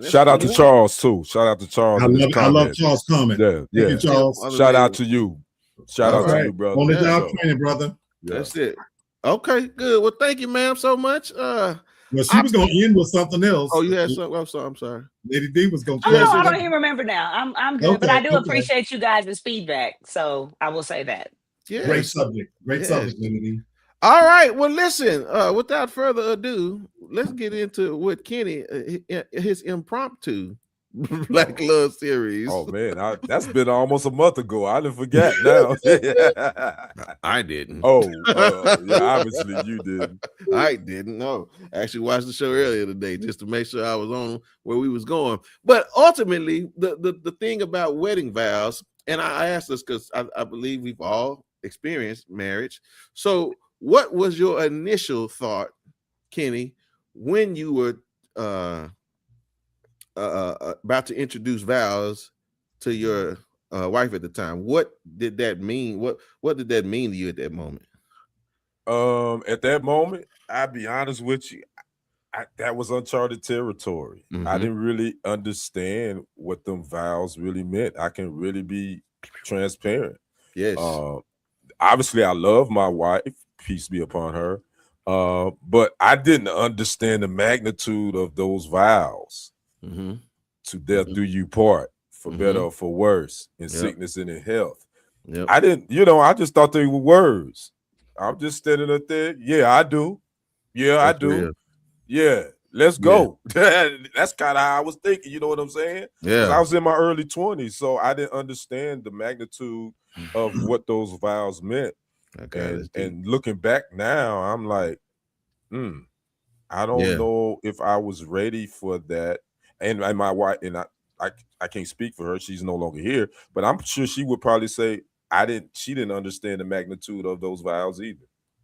Shout out to Charles too. Shout out to Charles. I love Charles' comment. Thank you, Charles. Shout out to you. Shout out to you, brother. On the job training, brother. That's it. Okay, good. Well, thank you, ma'am, so much. Well, she was gonna end with something else. Oh, you had something. I'm sorry. Lady D was gonna. I don't even remember now. I'm good, but I do appreciate you guys' feedback. So I will say that. Yeah. Great subject, Lady D. All right. Well, listen. Without further ado, let's get into what Kenny his impromptu Black Love series. Oh man, that's been almost a month ago. I didn't forget now. I didn't. Yeah, obviously you didn't. I didn't. No, I actually watched the show earlier today just to make sure I was on where we was going. But ultimately, the thing about wedding vows, and I asked this because I believe we've all experienced marriage. So, what was your initial thought, Kenny, when you were about to introduce vows to your wife at the time. What did that mean? What did that mean to you at that moment? At that moment, I'll be honest with you, that was uncharted territory. I didn't really understand what them vows really meant. I can really be transparent. Yes. Obviously, I love my wife, peace be upon her. But I didn't understand the magnitude of those vows. To death do you part, for better or for worse, in sickness and in health. I didn't, I just thought they were words. I'm just standing up there. Yeah, I do. Yeah, that's I do. Real. Yeah, let's go. That's kind of how I was thinking. You know what I'm saying? Yeah. I was in my early 20s, so I didn't understand the magnitude of what those vows meant. And looking back now, I'm like, I don't know if I was ready for that. And my wife, and I can't speak for her. She's no longer here, but I'm sure she would probably say she didn't understand the magnitude of those vows either.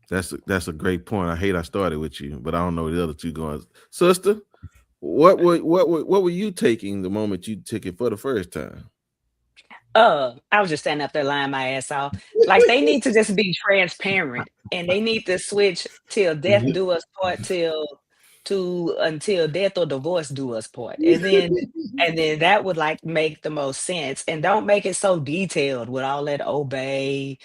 That's a great point. I hate I started with you, but I don't know the other two going. Sister, what were you taking the moment you took it for the first time? I was just standing up there lying my ass off. Like, they need to just be transparent, and they need to switch till death do us part until death or divorce do us part. And then that would like make the most sense. And don't make it so detailed with all that obey,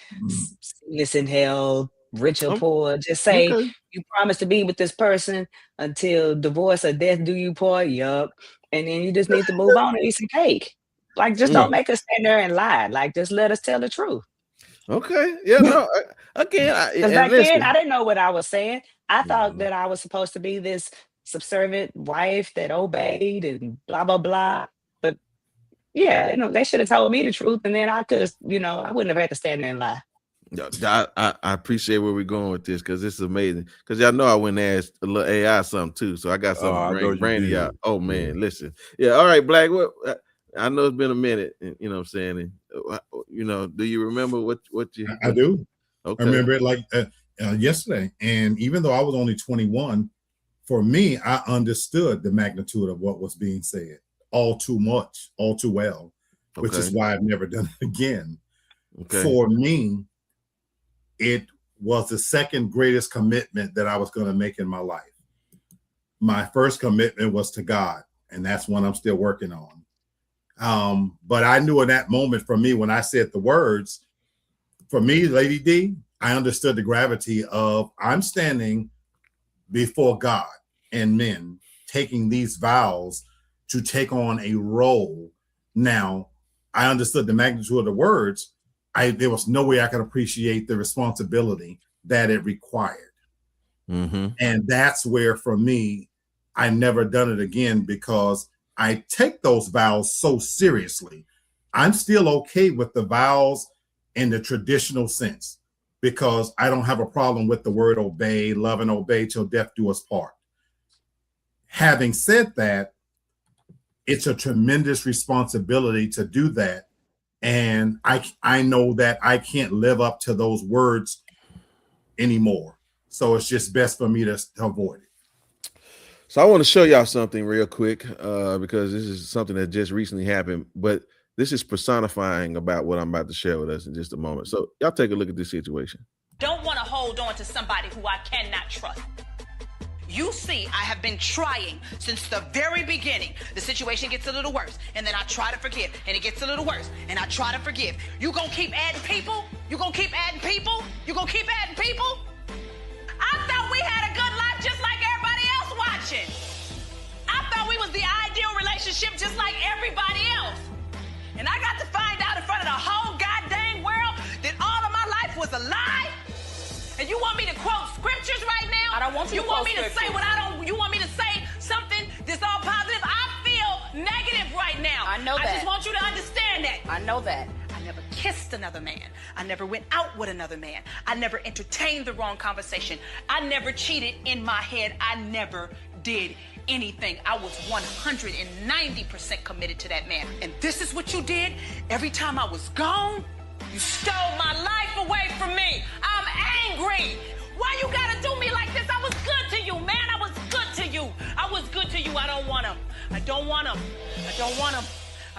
sickness and health, rich or poor. Just say you promise to be with this person until divorce or death do you part. Yup. And then you just need to move on and eat some cake. Like, just don't make us stand there and lie. Like, just let us tell the truth. Okay. Yeah, no. Again, back then I didn't know what I was saying. I thought that I was supposed to be this subservient wife that obeyed and blah, blah, blah. But yeah, they should have told me the truth, and then I could, I wouldn't have had to stand there and lie. I appreciate where we're going with this, because this is amazing. Because y'all know I went and asked a little AI something too, so I got something to bring Brandy out. Oh man, listen. Yeah, all right, Black. What? I know it's been a minute, you know what I'm saying? And, do you remember what you... I do. Okay. I remember it like yesterday. And even though I was only 21, for me, I understood the magnitude of what was being said all too much, all too well, which is why I've never done it again. Okay. For me, it was the second greatest commitment that I was going to make in my life. My first commitment was to God, and that's one I'm still working on. But I knew in that moment, for me, when I said the words, for me, Lady D, I understood the gravity of I'm standing before God and men, taking these vows to take on a role. Now, I understood the magnitude of the words. There was no way I could appreciate the responsibility that it required. And that's where, for me, I never done it again, because I take those vows so seriously. I'm still okay with the vows in the traditional sense, because I don't have a problem with the word obey, love and obey till death do us part. Having said that, it's a tremendous responsibility to do that. And I know that I can't live up to those words anymore. So it's just best for me to avoid it. So I want to show y'all something real quick, because this is something that just recently happened, but this is personifying about what I'm about to share with us in just a moment. So y'all take a look at this situation. Don't want to hold on to somebody who I cannot trust. You see, I have been trying since the very beginning. The situation gets a little worse, and then I try to forgive, and it gets a little worse, and I try to forgive. You gonna keep adding people? You gonna keep adding people? You gonna keep adding people? I thought we had a good life just like everybody else watching. I thought we was the ideal relationship just like everybody else. And I got to find out in front of the whole goddamn world that all of my life was a lie? And you want me to quote scriptures right now? I don't want you to quote scriptures. You want me to say something that's all positive? I feel negative right now. I know that. I just want you to understand that. I know that. I never kissed another man. I never went out with another man. I never entertained the wrong conversation. I never cheated in my head. I never did anything. I was 190% committed to that man. And this is what you did? Every time I was gone, you stole my life away from me. I'm angry. Why you gotta do me like this? I was good to you, man. I was good to you. I was good to you. I don't want him. I don't want him. I don't want him.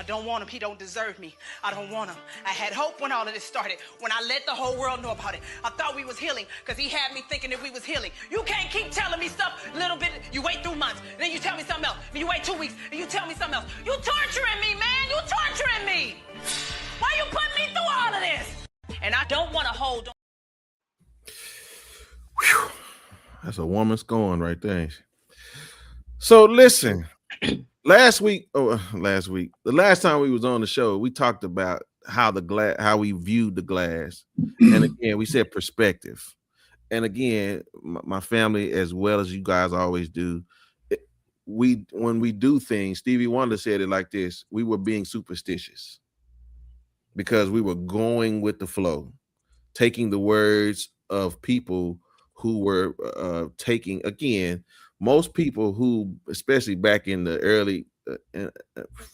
I don't want him. He don't deserve me. I don't want him. I had hope when all of this started, when I let the whole world know about it. I thought we was healing because he had me thinking that we was healing. You can't keep telling me stuff a little bit. You wait 3 months, then you tell me something else. Then you wait 2 weeks, and you tell me something else. You torturing me, man. You torturing me. Why you putting me through all of this? And I don't want to hold on. Whew. That's a woman scorn right there. So listen, the last time we was on the show, we talked about how we viewed the glass, and again, we said perspective. And again, my family, as well as you guys always do, when we do things, Stevie Wonder said it like this: we were being superstitious because we were going with the flow, taking the words of people who were taking, again, most people who, especially back in the early,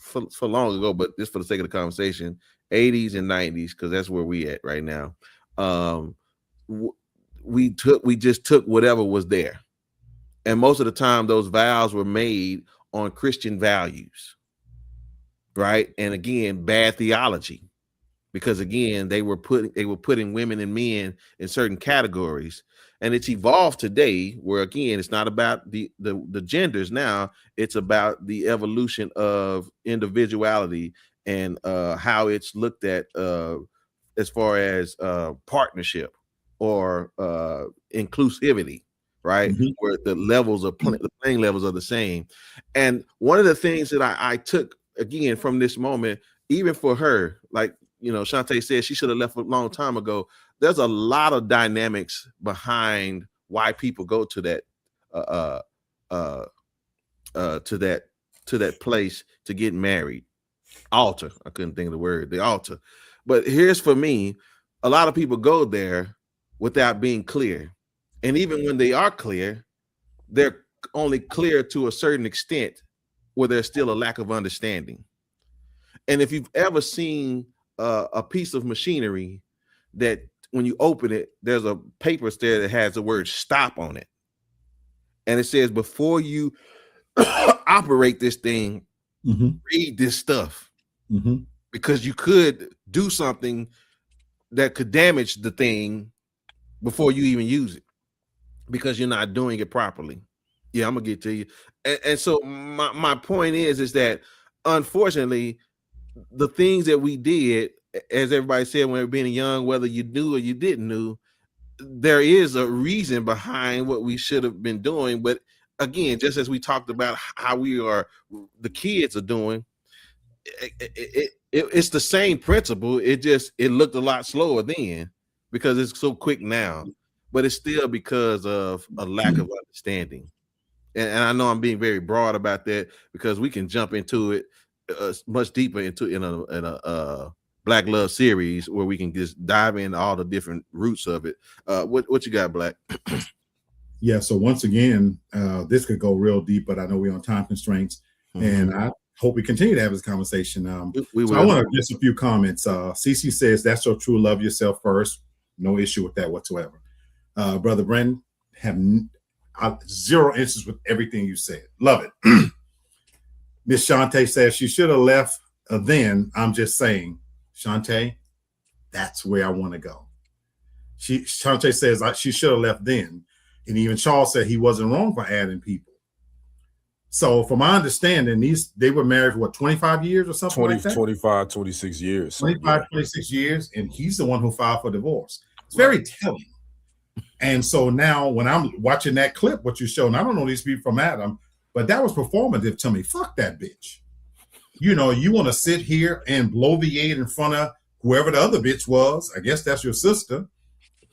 for long ago, but just for the sake of the conversation, 80s and 90s, because that's where we at right now. We just took whatever was there, and most of the time those vows were made on Christian values, right? And again, bad theology, because again they were putting women and men in certain categories. And it's evolved today where, again, it's not about the genders now. It's about the evolution of individuality and how it's looked at as far as partnership or inclusivity, right? Mm-hmm. Where the levels of the playing levels are the same. And one of the things that I took, again, from this moment, even for her, like, you know, Shantae said she should have left a long time ago. There's a lot of dynamics behind why people go to that to that place to get married. Altar. I couldn't think of the word, the altar. But here's for me, a lot of people go there without being clear. And even when they are clear, they're only clear to a certain extent where there's still a lack of understanding. And if you've ever seen a piece of machinery that when you open it, there's a paper there that has the word stop on it. And it says, before you operate this thing, read this stuff, because you could do something that could damage the thing before you even use it, because you're not doing it properly. Yeah, I'm gonna get to you. And so my point is that, unfortunately, the things that we did, as everybody said when we were being young, whether you knew or you didn't know, there is a reason behind what we should have been doing. But again, just as we talked about how the kids are doing, it's the same principle. It looked a lot slower then because it's so quick now, but it's still because of a lack of understanding. And I know I'm being very broad about that because we can jump into it much deeper in a Black Love series where we can just dive into all the different roots of it. What you got, Black? Yeah, so once again, this could go real deep, but I know we're on time constraints, and I hope we continue to have this conversation. I want to just a few comments. Cece says, that's so true. Love yourself first. No issue with that whatsoever. Brother Brendan, have zero instances with everything you said. Love it. Miss Shantae says she should have left then. I'm just saying, Shantae, that's where I want to go. Shantae says she should have left then. And even Charles said he wasn't wrong for adding people. So from my understanding, they were married for what, 25 years or something like that? 25, 26 years. 25, 26 years. And he's the one who filed for divorce. It's very telling. And so now when I'm watching that clip, what you showed, and I don't know these people from Adam, but that was performative to me. Fuck that bitch. You know, you want to sit here and bloviate in front of whoever the other bitch was. I guess that's your sister.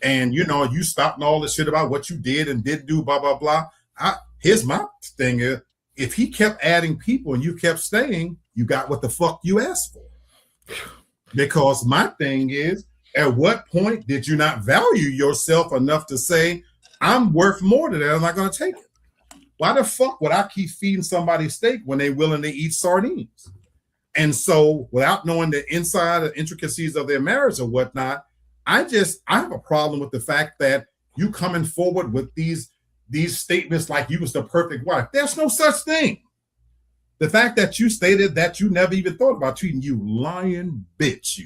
And, you know, you stopping all this shit about what you did and didn't do, blah, blah, blah. Here's my thing is, if he kept adding people and you kept staying, you got what the fuck you asked for. Because my thing is, at what point did you not value yourself enough to say, I'm worth more than that, I'm not going to take it? Why the fuck would I keep feeding somebody steak when they're willing to eat sardines? And so without knowing the inside intricacies of their marriage or whatnot, I have a problem with the fact that you coming forward with these statements like you was the perfect wife. There's no such thing. The fact that you stated that you never even thought about treating you, lying bitch,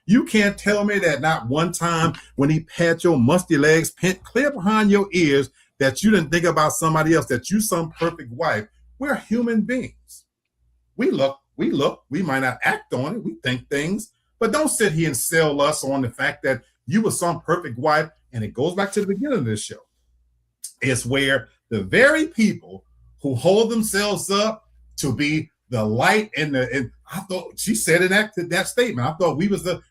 you can't tell me that not one time when he pat your musty legs, pent clear behind your ears, that you didn't think about somebody else, that you some perfect wife. We're human beings. We look, we might not act on it, we think things, but don't sit here and sell us on the fact that you were some perfect wife. And it goes back to the beginning of this show. It's where the very people who hold themselves up to be the light and I thought she said in that statement, I thought we was the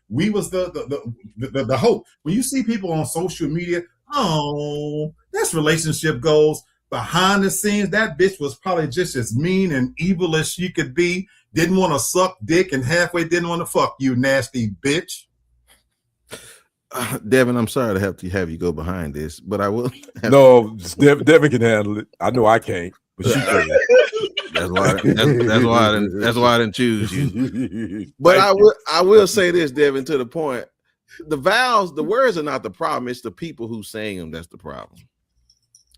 hope. When you see people on social media, oh, that's relationship goals. Behind the scenes, that bitch was probably just as mean and evil as she could be. Didn't want to suck dick and halfway didn't want to fuck you, nasty bitch. Devin, I'm sorry to have you go behind this, but I will. No, Devin can handle it. I know I can't, but she can. That's why I didn't choose you. But I will say this, Devin, to the point. The vows, the words are not the problem. It's the people who saying them that's the problem.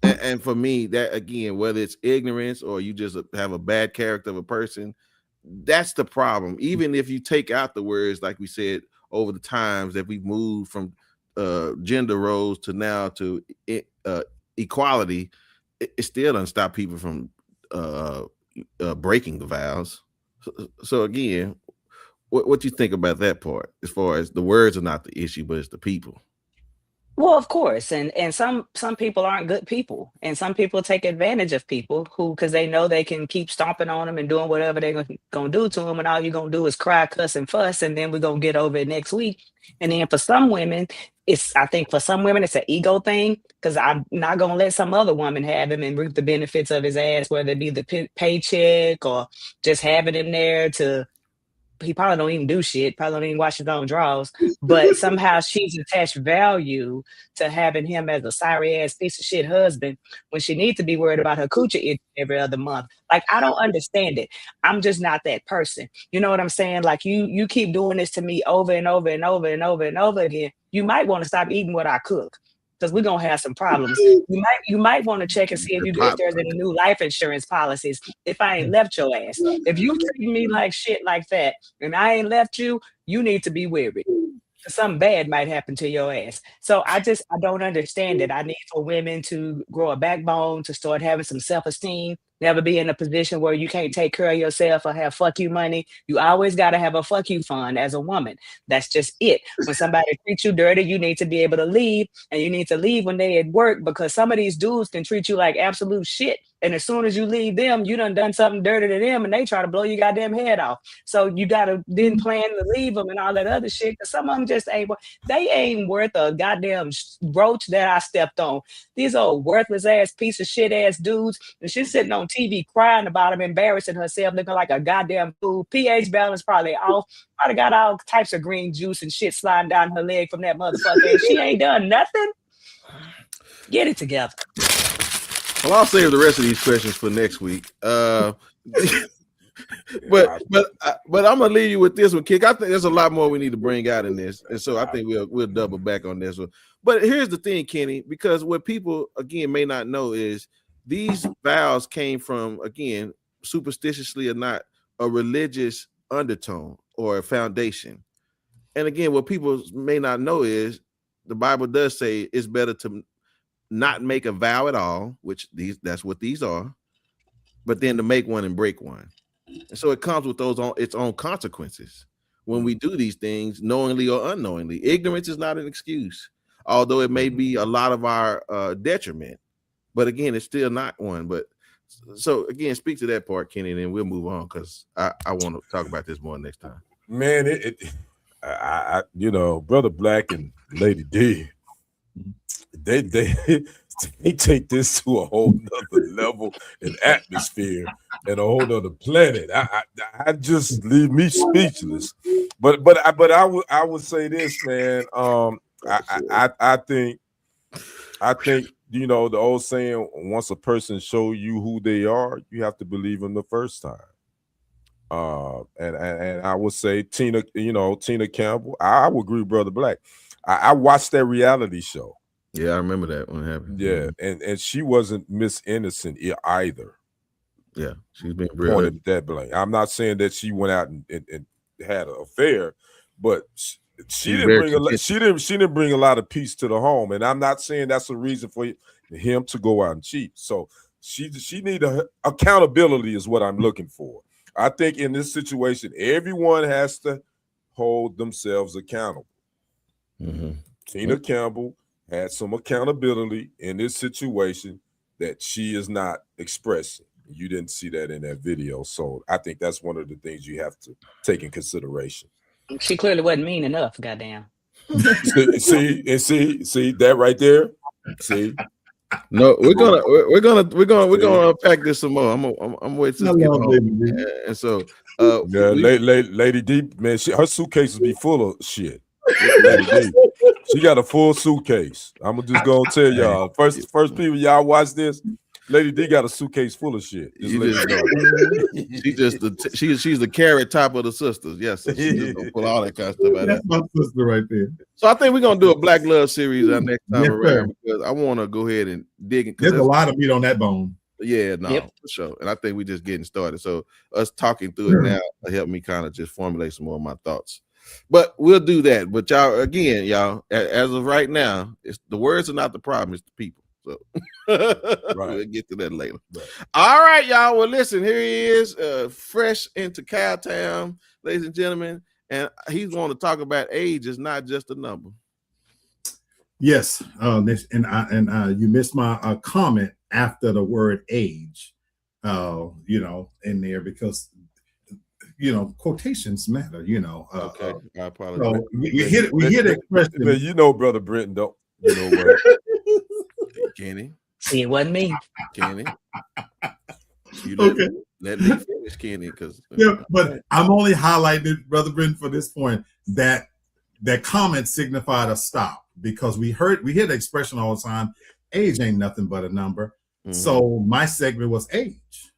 And for me, that again, whether it's ignorance or you just have a bad character of a person, that's the problem. Even if you take out the words, like we said, over the times that we've moved from gender roles to now to equality, it still doesn't stop people from breaking the vows. So again, what you think about that part? As far as the words are not the issue, but it's the people. Well, of course, and some people aren't good people, and some people take advantage of people who, because they know they can keep stomping on them and doing whatever they're gonna do to them, and all you're gonna do is cry, cuss, and fuss, and then we're gonna get over it next week. And then for some women, it's an ego thing, because I'm not gonna let some other woman have him and reap the benefits of his ass, whether it be the paycheck or just having him there to. He probably don't even do shit, probably don't even wash his own drawers, but somehow she's attached value to having him as a sorry ass piece of shit husband when she needs to be worried about her coochie every other month. Like, I don't understand it. I'm just not that person. You know what I'm saying? Like, you keep doing this to me over and over and over and over and over again. You might want to stop eating what I cook, because we're gonna have some problems. You might want to check and see if there's any new life insurance policies. If I ain't left your ass, if you treat me like shit like that, and I ain't left you, you need to be wary. Something bad might happen to your ass. So I don't understand it. I need for women to grow a backbone, to start having some self-esteem, never be in a position where you can't take care of yourself or have fuck you money. You always got to have a fuck you fund as a woman. That's just it. When somebody treats you dirty, you need to be able to leave, and you need to leave when they at work, because some of these dudes can treat you like absolute shit. And as soon as you leave them, you done something dirty to them, and they try to blow your goddamn head off. So you got to then plan to leave them and all that other shit, because some of them just they ain't worth a goddamn roach that I stepped on. These old worthless ass piece of shit ass dudes, and she's sitting on TV crying about him, embarrassing herself, looking like a goddamn fool. pH balance probably off. Probably got all types of green juice and shit sliding down her leg from that motherfucker, and she ain't done nothing. Get it together. Well, I'll save the rest of these questions for next week. But I'm gonna leave you with this one, Kick. I think there's a lot more we need to bring out in this, and so I think we'll double back on this one. But here's the thing, Kenny, because what people again may not know is these vows came from, again, superstitiously or not, a religious undertone or a foundation. And again, what people may not know is the Bible does say it's better to not make a vow at all, which that's what these are, but then to make one and break one. And so it comes with its own consequences when we do these things, knowingly or unknowingly. Ignorance is not an excuse, although it may be a lot of our detriment. But again, it's still not one. But so again, speak to that part, Kenny, and then we'll move on, because I want to talk about this more next time. Man, I Brother Black and Lady D, they take this to a whole nother level and atmosphere and a whole nother planet. I just leave me speechless. But I would say this, man. I think the old saying, once a person show you who they are, you have to believe them the first time. And I would say Tina Campbell. I would agree with Brother Black. I watched that reality show. Yeah, I remember that when it happened. Yeah, and she wasn't Miss Innocent either. Yeah, she's been real. Pointed at that blank. I'm not saying that she went out and had an affair, but she didn't bring she didn't bring a lot of peace to the home, and I'm not saying that's a reason for him to go out and cheat. So she need accountability is what I'm looking for. I think in this situation, everyone has to hold themselves accountable. Tina Campbell had some accountability in this situation that she is not expressing. You didn't see that in that video. So I think that's one of the things you have to take in consideration. She clearly wasn't mean enough, goddamn. see that right there? See? No, we're gonna unpack this some more. I'm waiting to get home. And so Lady D, man, her suitcases be full of shit. Lady D, she got a full suitcase. I'm just gonna tell y'all. First people y'all watch this. Lady D got a suitcase full of shit. She's the carrot top of the sisters. Yes, so she just gonna pull all that kind of stuff out. That's my sister right there. So I think we're gonna do a Black Love series our next time around because I want to go ahead and dig. There's a lot of meat on that bone. Yeah, no, for sure. And I think we're just getting started. So us talking through it now helped me kind of just formulate some more of my thoughts. But we'll do that. But y'all, again, as of right now, the words are not the problem; it's the people. So we'll get to that later. Right. All right, y'all. Well, listen, here he is, fresh into Cowtown, ladies and gentlemen, and he's going to talk about age is not just a number. Yes, and you missed my comment after the word age, in there because quotations matter. Okay, I apologize. So we hit the expression. Brother Britton, don't you know what? Kenny. See, it wasn't me. Kenny. Okay. Let me finish, Kenny, because but I'm only highlighting, Brother Britton, for this point that comment signified a stop because we hear the expression all the time, age ain't nothing but a number. So my segment was age.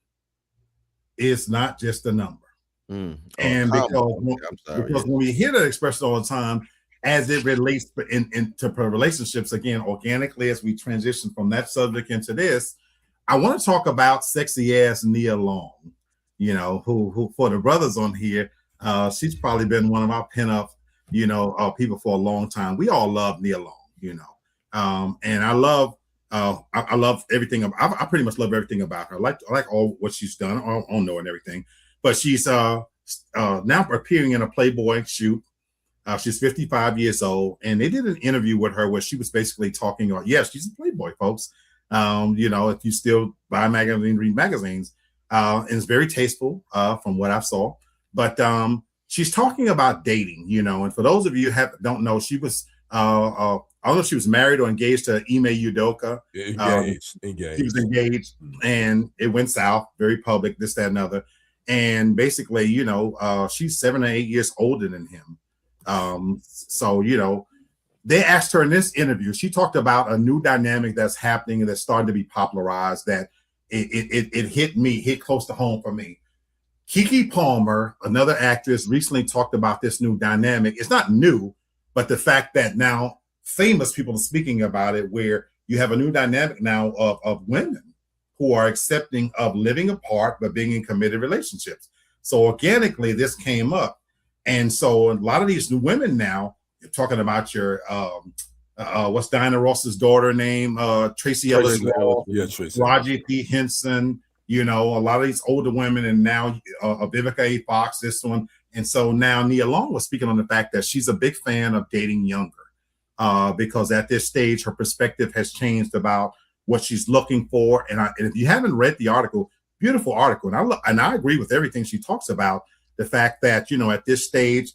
It's not just a number. And because when we hear that expression all the time, as it relates into relationships, again, organically, as we transition from that subject into this, I want to talk about sexy ass Nia Long, who for the brothers on here, she's probably been one of our pinup, people for a long time. We all love Nia Long, and I love everything. I pretty much love everything about her. I like all what she's done. I don't know and everything, but she's now appearing in a Playboy shoot. She's 55 years old, and they did an interview with her where she was basically talking about, yes, she's a Playboy, folks. If you still buy magazines, read magazines, and it's very tasteful from what I saw. But she's talking about dating, and for those of you who don't know, she was, I don't know if she was married or engaged to Ime Udoka. Engaged. She was engaged, and it went south, very public, this, that, and other. And basically, she's 7 or 8 years older than him. They asked her in this interview, she talked about a new dynamic that's happening and that's starting to be popularized that it hit close to home for me. Keke Palmer, another actress, recently talked about this new dynamic. It's not new, but the fact that now famous people are speaking about it, where you have a new dynamic now of women who are accepting of living apart but being in committed relationships. So organically, this came up. And so a lot of these new women now, you're talking about your what's Diana Ross's daughter name? Tracy Ellis Ross, Raji P. Henson, a lot of these older women, and now Vivica A. Fox, this one. And so now Nia Long was speaking on the fact that she's a big fan of dating younger because at this stage, her perspective has changed about what she's looking for. And if you haven't read the article, beautiful article. And I agree with everything she talks about. The fact that, at this stage,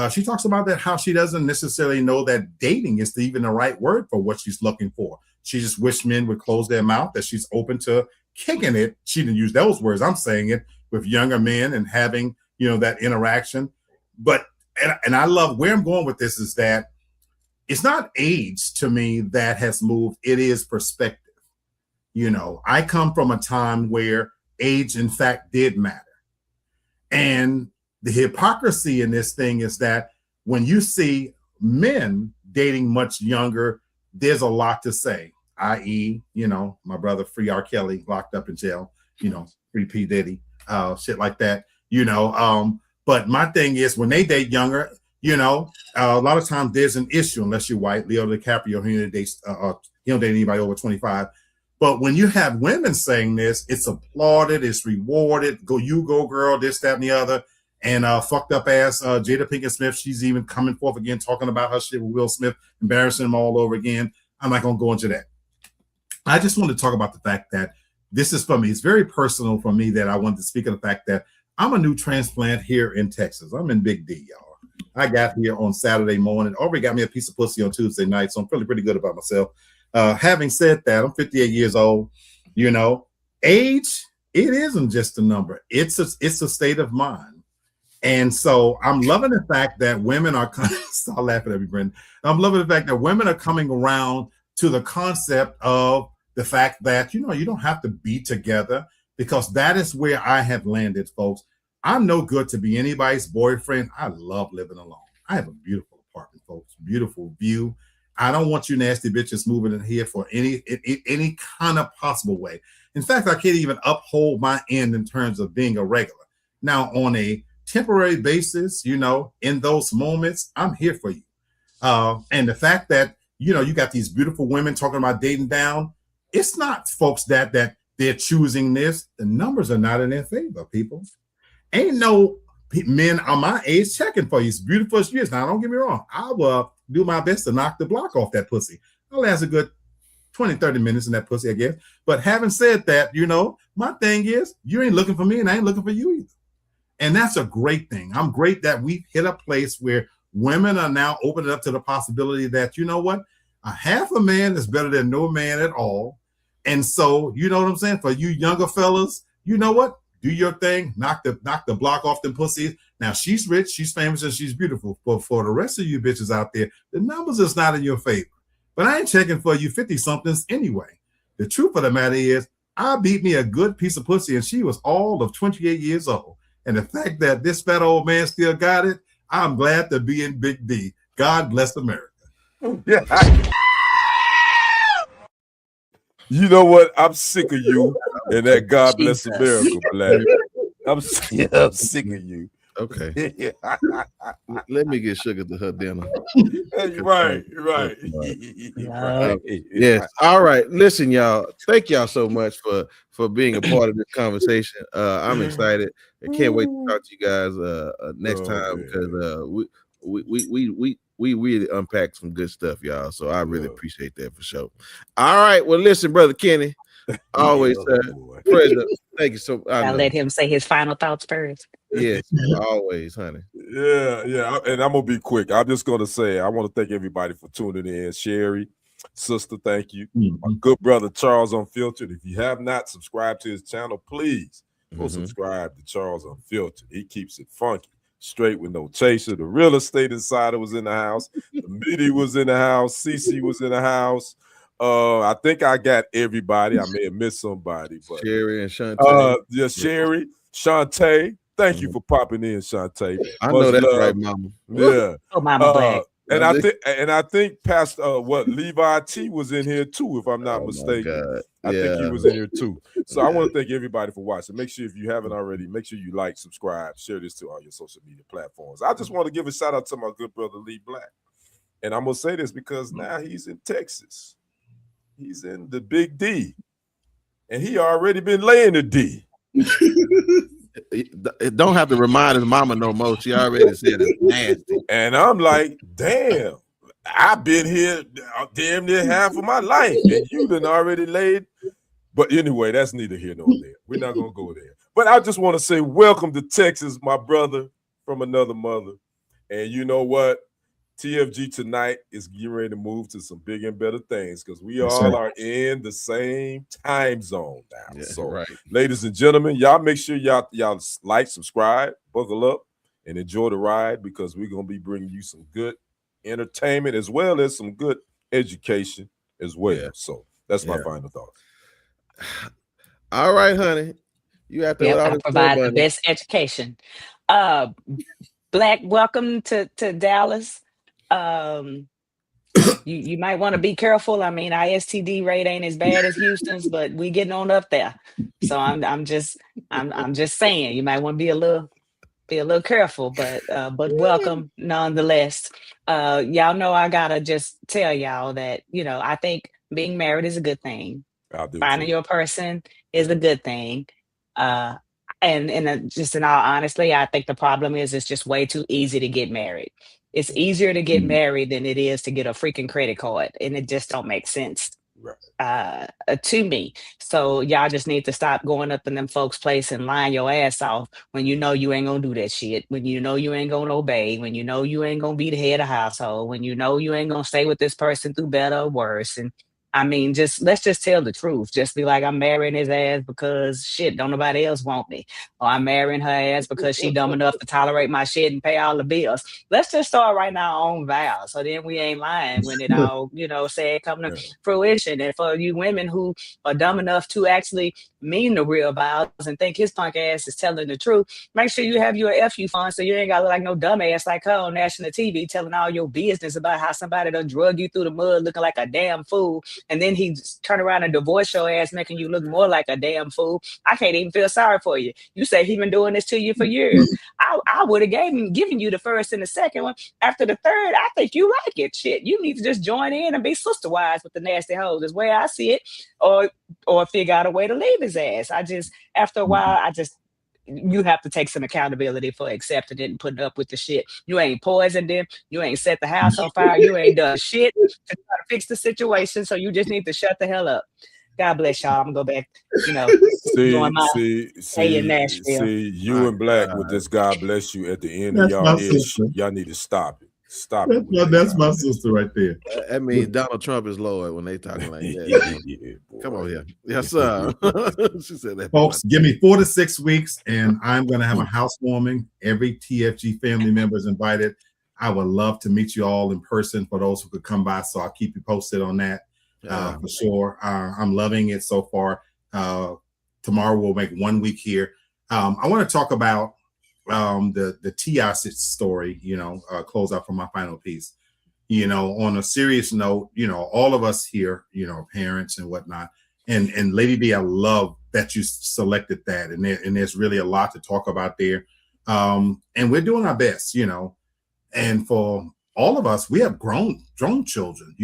she talks about that how she doesn't necessarily know that dating is even the right word for what she's looking for. She just wished men would close their mouth, that she's open to kicking it. She didn't use those words. I'm saying it with younger men and having, that interaction. But, and I love where I'm going with this is that it's not age to me that has moved. It is perspective. I come from a time where age, in fact, did matter. And the hypocrisy in this thing is that when you see men dating much younger, there's a lot to say, i.e., my brother Free R. Kelly locked up in jail, Free P Diddy, shit like that, But my thing is, when they date younger, a lot of times there's an issue unless you're white. Leo DiCaprio, he don't date anybody over 25. But when you have women saying this, it's applauded, it's rewarded. Go girl, this, that, and the other. And fucked up ass Jada Pinkett Smith, she's even coming forth again talking about her shit with Will Smith, embarrassing him all over again. I'm not gonna go into that. I just want to talk about the fact that this is for me. It's very personal for me that I wanted to speak of the fact that I'm a new transplant here in Texas. I'm in Big D, y'all. I got here on Saturday morning. Already got me a piece of pussy on Tuesday night, so I'm feeling pretty good about myself. Having said that, I'm 58 years old. Age, it isn't just a number. It's a state of mind. And so I'm loving the fact that women are stop laughing at me, Brendan. I'm loving the fact that women are coming around to the concept of the fact that, you don't have to be together, because that is where I have landed, folks. I'm no good to be anybody's boyfriend. I love living alone. I have a beautiful apartment, folks. Beautiful view. I don't want you nasty bitches moving in here for any kind of possible way. In fact, I can't even uphold my end in terms of being a regular. Now, on a temporary basis, in those moments, I'm here for you. And the fact that, you got these beautiful women talking about dating down, it's not, folks, that they're choosing this. The numbers are not in their favor, people. Ain't no men on my age checking for you. It's beautiful as years. Now, don't get me wrong. I will do my best to knock the block off that pussy. I'll last a good 20, 30 minutes in that pussy, I guess. But having said that, my thing is, you ain't looking for me and I ain't looking for you either. And that's a great thing. I'm great that we've hit a place where women are now opening up to the possibility that, a half a man is better than no man at all. And so, you know what I'm saying? For you younger fellas, you know what? Do your thing. Knock the block off them pussies. Now, she's rich, she's famous, and she's beautiful. But for the rest of you bitches out there, the numbers is not in your favor. But I ain't checking for you 50-somethings anyway. The truth of the matter is, I beat me a good piece of pussy, and she was all of 28 years old. And the fact that this fat old man still got it, I'm glad to be in Big D. God bless America. Yeah. You know what? I'm sick of you and that God bless America, Black. I'm sick of you. Okay. Let me get sugar to her dinner. Right. Yes. All right. Listen, y'all. Thank y'all so much for being a part of this conversation. I'm excited. I can't wait to talk to you guys next time, because we really unpacked some good stuff, y'all. So I really appreciate that for sure. All right. Well, listen, Brother Kenny. Always, President. Thank you so much. I'll let him say his final thoughts first. Yes, always, honey. Yeah. And I'm gonna be quick. I'm just gonna say I want to thank everybody for tuning in. Sherry, sister, thank you. My good brother Charles Unfiltered. If you have not subscribed to his channel, please go subscribe to Charles Unfiltered. He keeps it funky, straight with no chaser. The real estate insider was in the house. The Midi was in the house. Cece was in the house. I think I got everybody. I may have missed somebody, but Sherry and Shantae. Sherry, Shantae. Thank you for popping in, Shantae. I know that's right, Mama. Yeah. Oh, Mama Black. And I think Pastor Levi T was in here too, if I'm not mistaken. I think he was in here too. So I want to thank everybody for watching. Make sure, if you haven't already, make sure you like, subscribe, share this to all your social media platforms. I just want to give a shout out to my good brother Lee Black. And I'm gonna say this because now he's in Texas. He's in the Big D. And he already been laying the D. It don't have to remind his mama no more. She already said it's nasty. And I'm like, damn, I've been here damn near half of my life, and you done already laid. But anyway, that's neither here nor there. We're not gonna go there. But I just want to say welcome to Texas, my brother from another mother. And you know what? TFG Tonight is getting ready to move to some big and better things, because we all are in the same time zone now. Yeah, so, ladies and gentlemen, y'all make sure y'all like, subscribe, buckle up, and enjoy the ride, because we're going to be bringing you some good entertainment as well as some good education as well. Yeah. So that's my final thought. All right, honey. You have to provide the best education. Black, welcome to Dallas. You might want to be careful. I mean, our STD rate ain't as bad as Houston's, but we getting on up there. So I'm just saying you might want to be a little careful, but welcome nonetheless. Y'all know I gotta just tell y'all that, I think being married is a good thing. I do Finding too. your person is a good thing. And just in all honesty, I think the problem is it's just way too easy to get married. It's easier to get married than it is to get a freaking credit card, and it just don't make sense to me. So y'all just need to stop going up in them folks' place and lying your ass off when you know you ain't gonna do that shit, when you know you ain't gonna obey, when you know you ain't gonna be the head of household, when you know you ain't gonna stay with this person through better or worse. And I mean, let's just tell the truth. Just be like, I'm marrying his ass because shit, don't nobody else want me. Or I'm marrying her ass because she dumb enough to tolerate my shit and pay all the bills. Let's just start writing our own vows. So then we ain't lying when it all, say it come to fruition. And for you women who are dumb enough to actually mean the real vows and think his punk ass is telling the truth, make sure you have your FU fund so you ain't got to look like no dumbass like her on national TV telling all your business about how somebody done drug you through the mud looking like a damn fool. And then he turn around and divorce your ass, making you look more like a damn fool. I can't even feel sorry for you. You say he been doing this to you for years. I would have given you the first and the second one. After the third, I think you like it. Shit, you need to just join in and be sister wise with the nasty hoes. Is where I see it, or figure out a way to leave his ass. After a while, you have to take some accountability for accepting it and putting up with the shit. You ain't poisoned him. You ain't set the house on fire. You ain't done shit to try to fix the situation. So you just need to shut the hell up. God bless y'all. I'm gonna go back, doing my stay in Nashville. See, you and Black with this God bless you at the end of y'all ish. Y'all need to stop it. Stop it. That's my sister right there. I mean, Donald Trump is Lord when they talking like that. Come on here. Yes, sir. She said that. Folks, give me 4 to 6 weeks, and I'm going to have a housewarming. Every TFG family member is invited. I would love to meet you all in person for those who could come by, so I'll keep you posted on that for sure. I'm loving it so far. Tomorrow we'll make 1 week here. I want to talk about the T.I. story, close out for my final piece. On a serious note, all of us here, parents and whatnot, and Lady B, I love that you selected that, and there's really a lot to talk about there. And we're doing our best, and for all of us, we have grown children,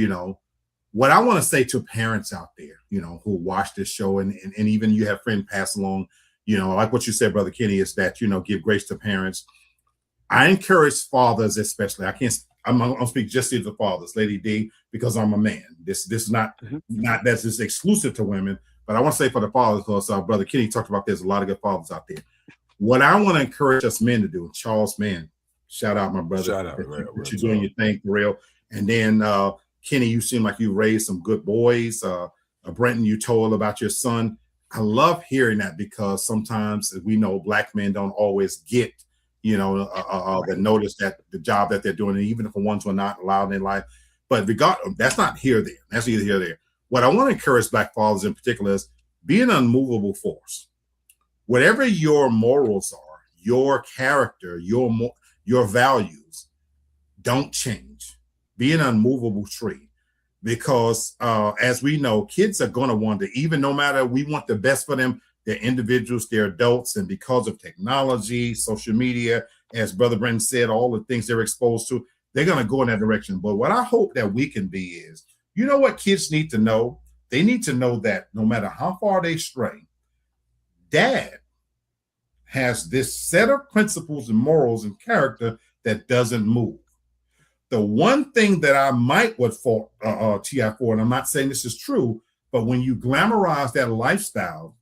What I want to say to parents out there, who watch this show, and even you have friends pass along, like what you said, Brother Kenny, is that, give grace to parents. I encourage fathers, especially. I'm gonna speak just to the fathers, Lady D, because I'm a man. This is not that's just exclusive to women, but I want to say for the fathers, because Brother Kenny talked about there's a lot of good fathers out there. What I want to encourage us men to do, Charles, man, shout out, my brother. Shout out, what you're doing your thing for real. And then Kenny, you seem like you raised some good boys. Brenton, you told about your son. I love hearing that, because sometimes we know Black men don't always get, the notice that the job that they're doing, and even if the ones who are not allowed in their life. But that's not here there. That's either here or there. What I want to encourage Black fathers in particular is be an unmovable force. Whatever your morals are, your character, your values, don't change. Be an unmovable tree. Because as we know, kids are going to want to, even no matter, we want the best for them, they're individuals, they're adults, and because of technology, social media, as Brother Brenton said, all the things they're exposed to, they're going to go in that direction. But what I hope that we can be is, what kids need to know? They need to know that no matter how far they stray, Dad has this set of principles and morals and character that doesn't move. The one thing that I would fault T.I. for, and I'm not saying this is true, but when you glamorize that lifestyle,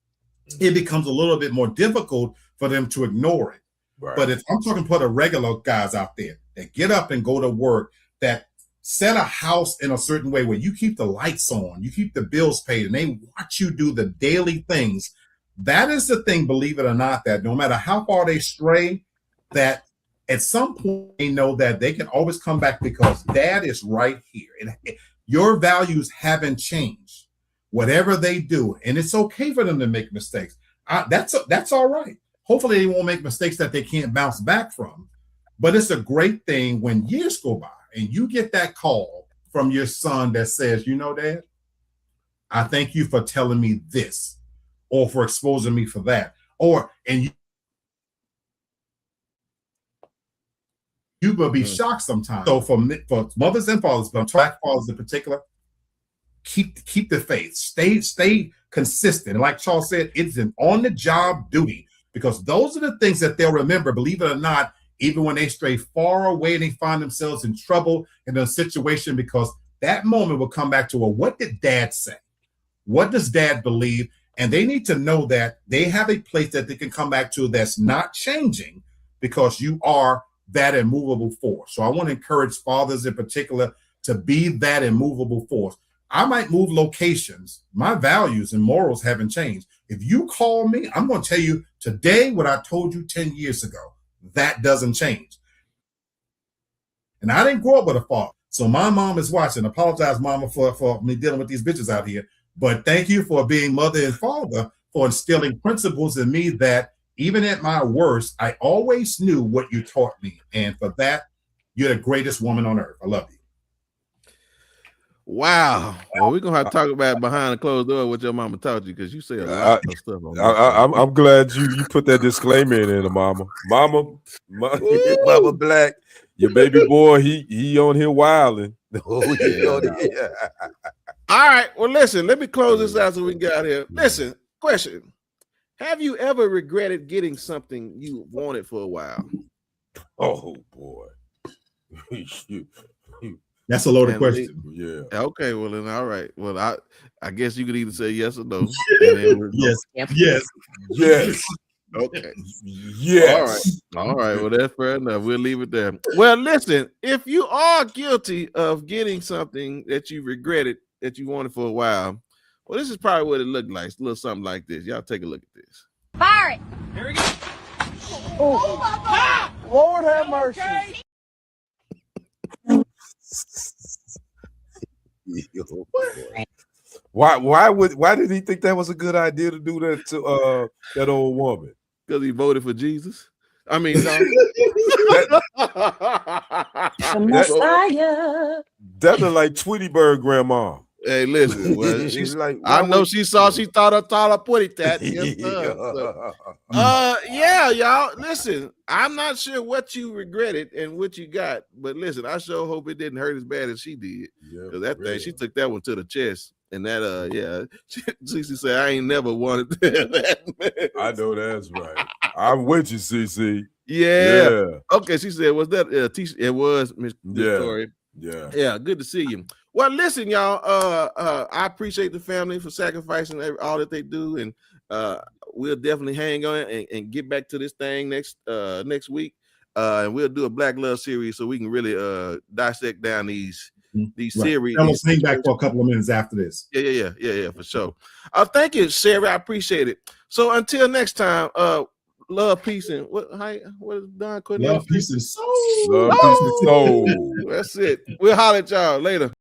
it becomes a little bit more difficult for them to ignore it. Right. But if I'm talking about the regular guys out there that get up and go to work, that set a house in a certain way where you keep the lights on, you keep the bills paid, and they watch you do the daily things, that is the thing, believe it or not, that no matter how far they stray, that at some point, they know that they can always come back because Dad is right here. And your values haven't changed, whatever they do. And it's okay for them to make mistakes. That's all right. Hopefully, they won't make mistakes that they can't bounce back from. But it's a great thing when years go by and you get that call from your son that says, you know, Dad, I thank you for telling me this, or for exposing me for that, and you will be shocked sometimes. So for mothers and fathers, but black fathers in particular, keep the faith. Stay consistent. And like Charles said, it's an on-the-job duty, because those are the things that they'll remember, believe it or not, even when they stray far away and they find themselves in trouble in a situation, because that moment will come back to, well, what did Dad say? What does Dad believe? And they need to know that they have a place that they can come back to that's not changing, because you are that immovable force. So I want to encourage fathers in particular to be that immovable force. I might move locations. My values and morals haven't changed. If you call me, I'm going to tell you today what I told you 10 years ago. That doesn't change. And I didn't grow up with a father. So my mom is watching. Apologize, mama, for me dealing with these bitches out here. But thank you for being mother and father, for instilling principles in me that even at my worst, I always knew what you taught me. And for that, you're the greatest woman on earth. I love you. Wow. Well, we're going to have to talk about behind the closed door what your mama taught you, because you say a lot of stuff on I'm glad you put that disclaimer in there, mama. Mama Black, your baby boy, he on here wilding. Oh, yeah. All right. Well, listen, let me close this out so we can get out of here. Listen, question. Have you ever regretted getting something you wanted for a while? Oh, boy. That's a loaded question. Yeah. Okay. Well, then, all right. Well, I guess you could either say yes or no. Yes. Okay. Yes. All right. Well, that's fair enough. We'll leave it there. Well, listen, if you are guilty of getting something that you regretted that you wanted for a while, well, this is probably what it looked like. It's a little something like this. Y'all take a look at this. Fire it. Here we go. Oh my God. Lord have mercy. Why did he think that was a good idea to do that to that old woman? Because he voted for Jesus. I mean, no. The Messiah. That look like Tweety Bird grandma. Hey, listen. Well, she's like, I know she thought I put it that. Yes, yeah, y'all. Listen, I'm not sure what you regretted and what you got, but listen, I sure hope it didn't hurt as bad as she did. Because that thing, she took that one to the chest. And that, she said, I ain't never wanted that. I know that's right. I'm with you, CC. Yeah. Okay, she said, was that it was Miss Victoria? Yeah. Good to see you. Well, listen, y'all. I appreciate the family for sacrificing all that they do, and we'll definitely hang on and get back to this thing next week. And we'll do a Black Love series so we can really dissect down these series. I'm gonna hang back for a couple of minutes after this. Yeah, for sure. Thank you, Sarah. I appreciate it. So until next time, love, peace, and what is Don Cornelius? Love, peace, and soul. Love, peace, and soul. That's it. We'll holler at y'all later.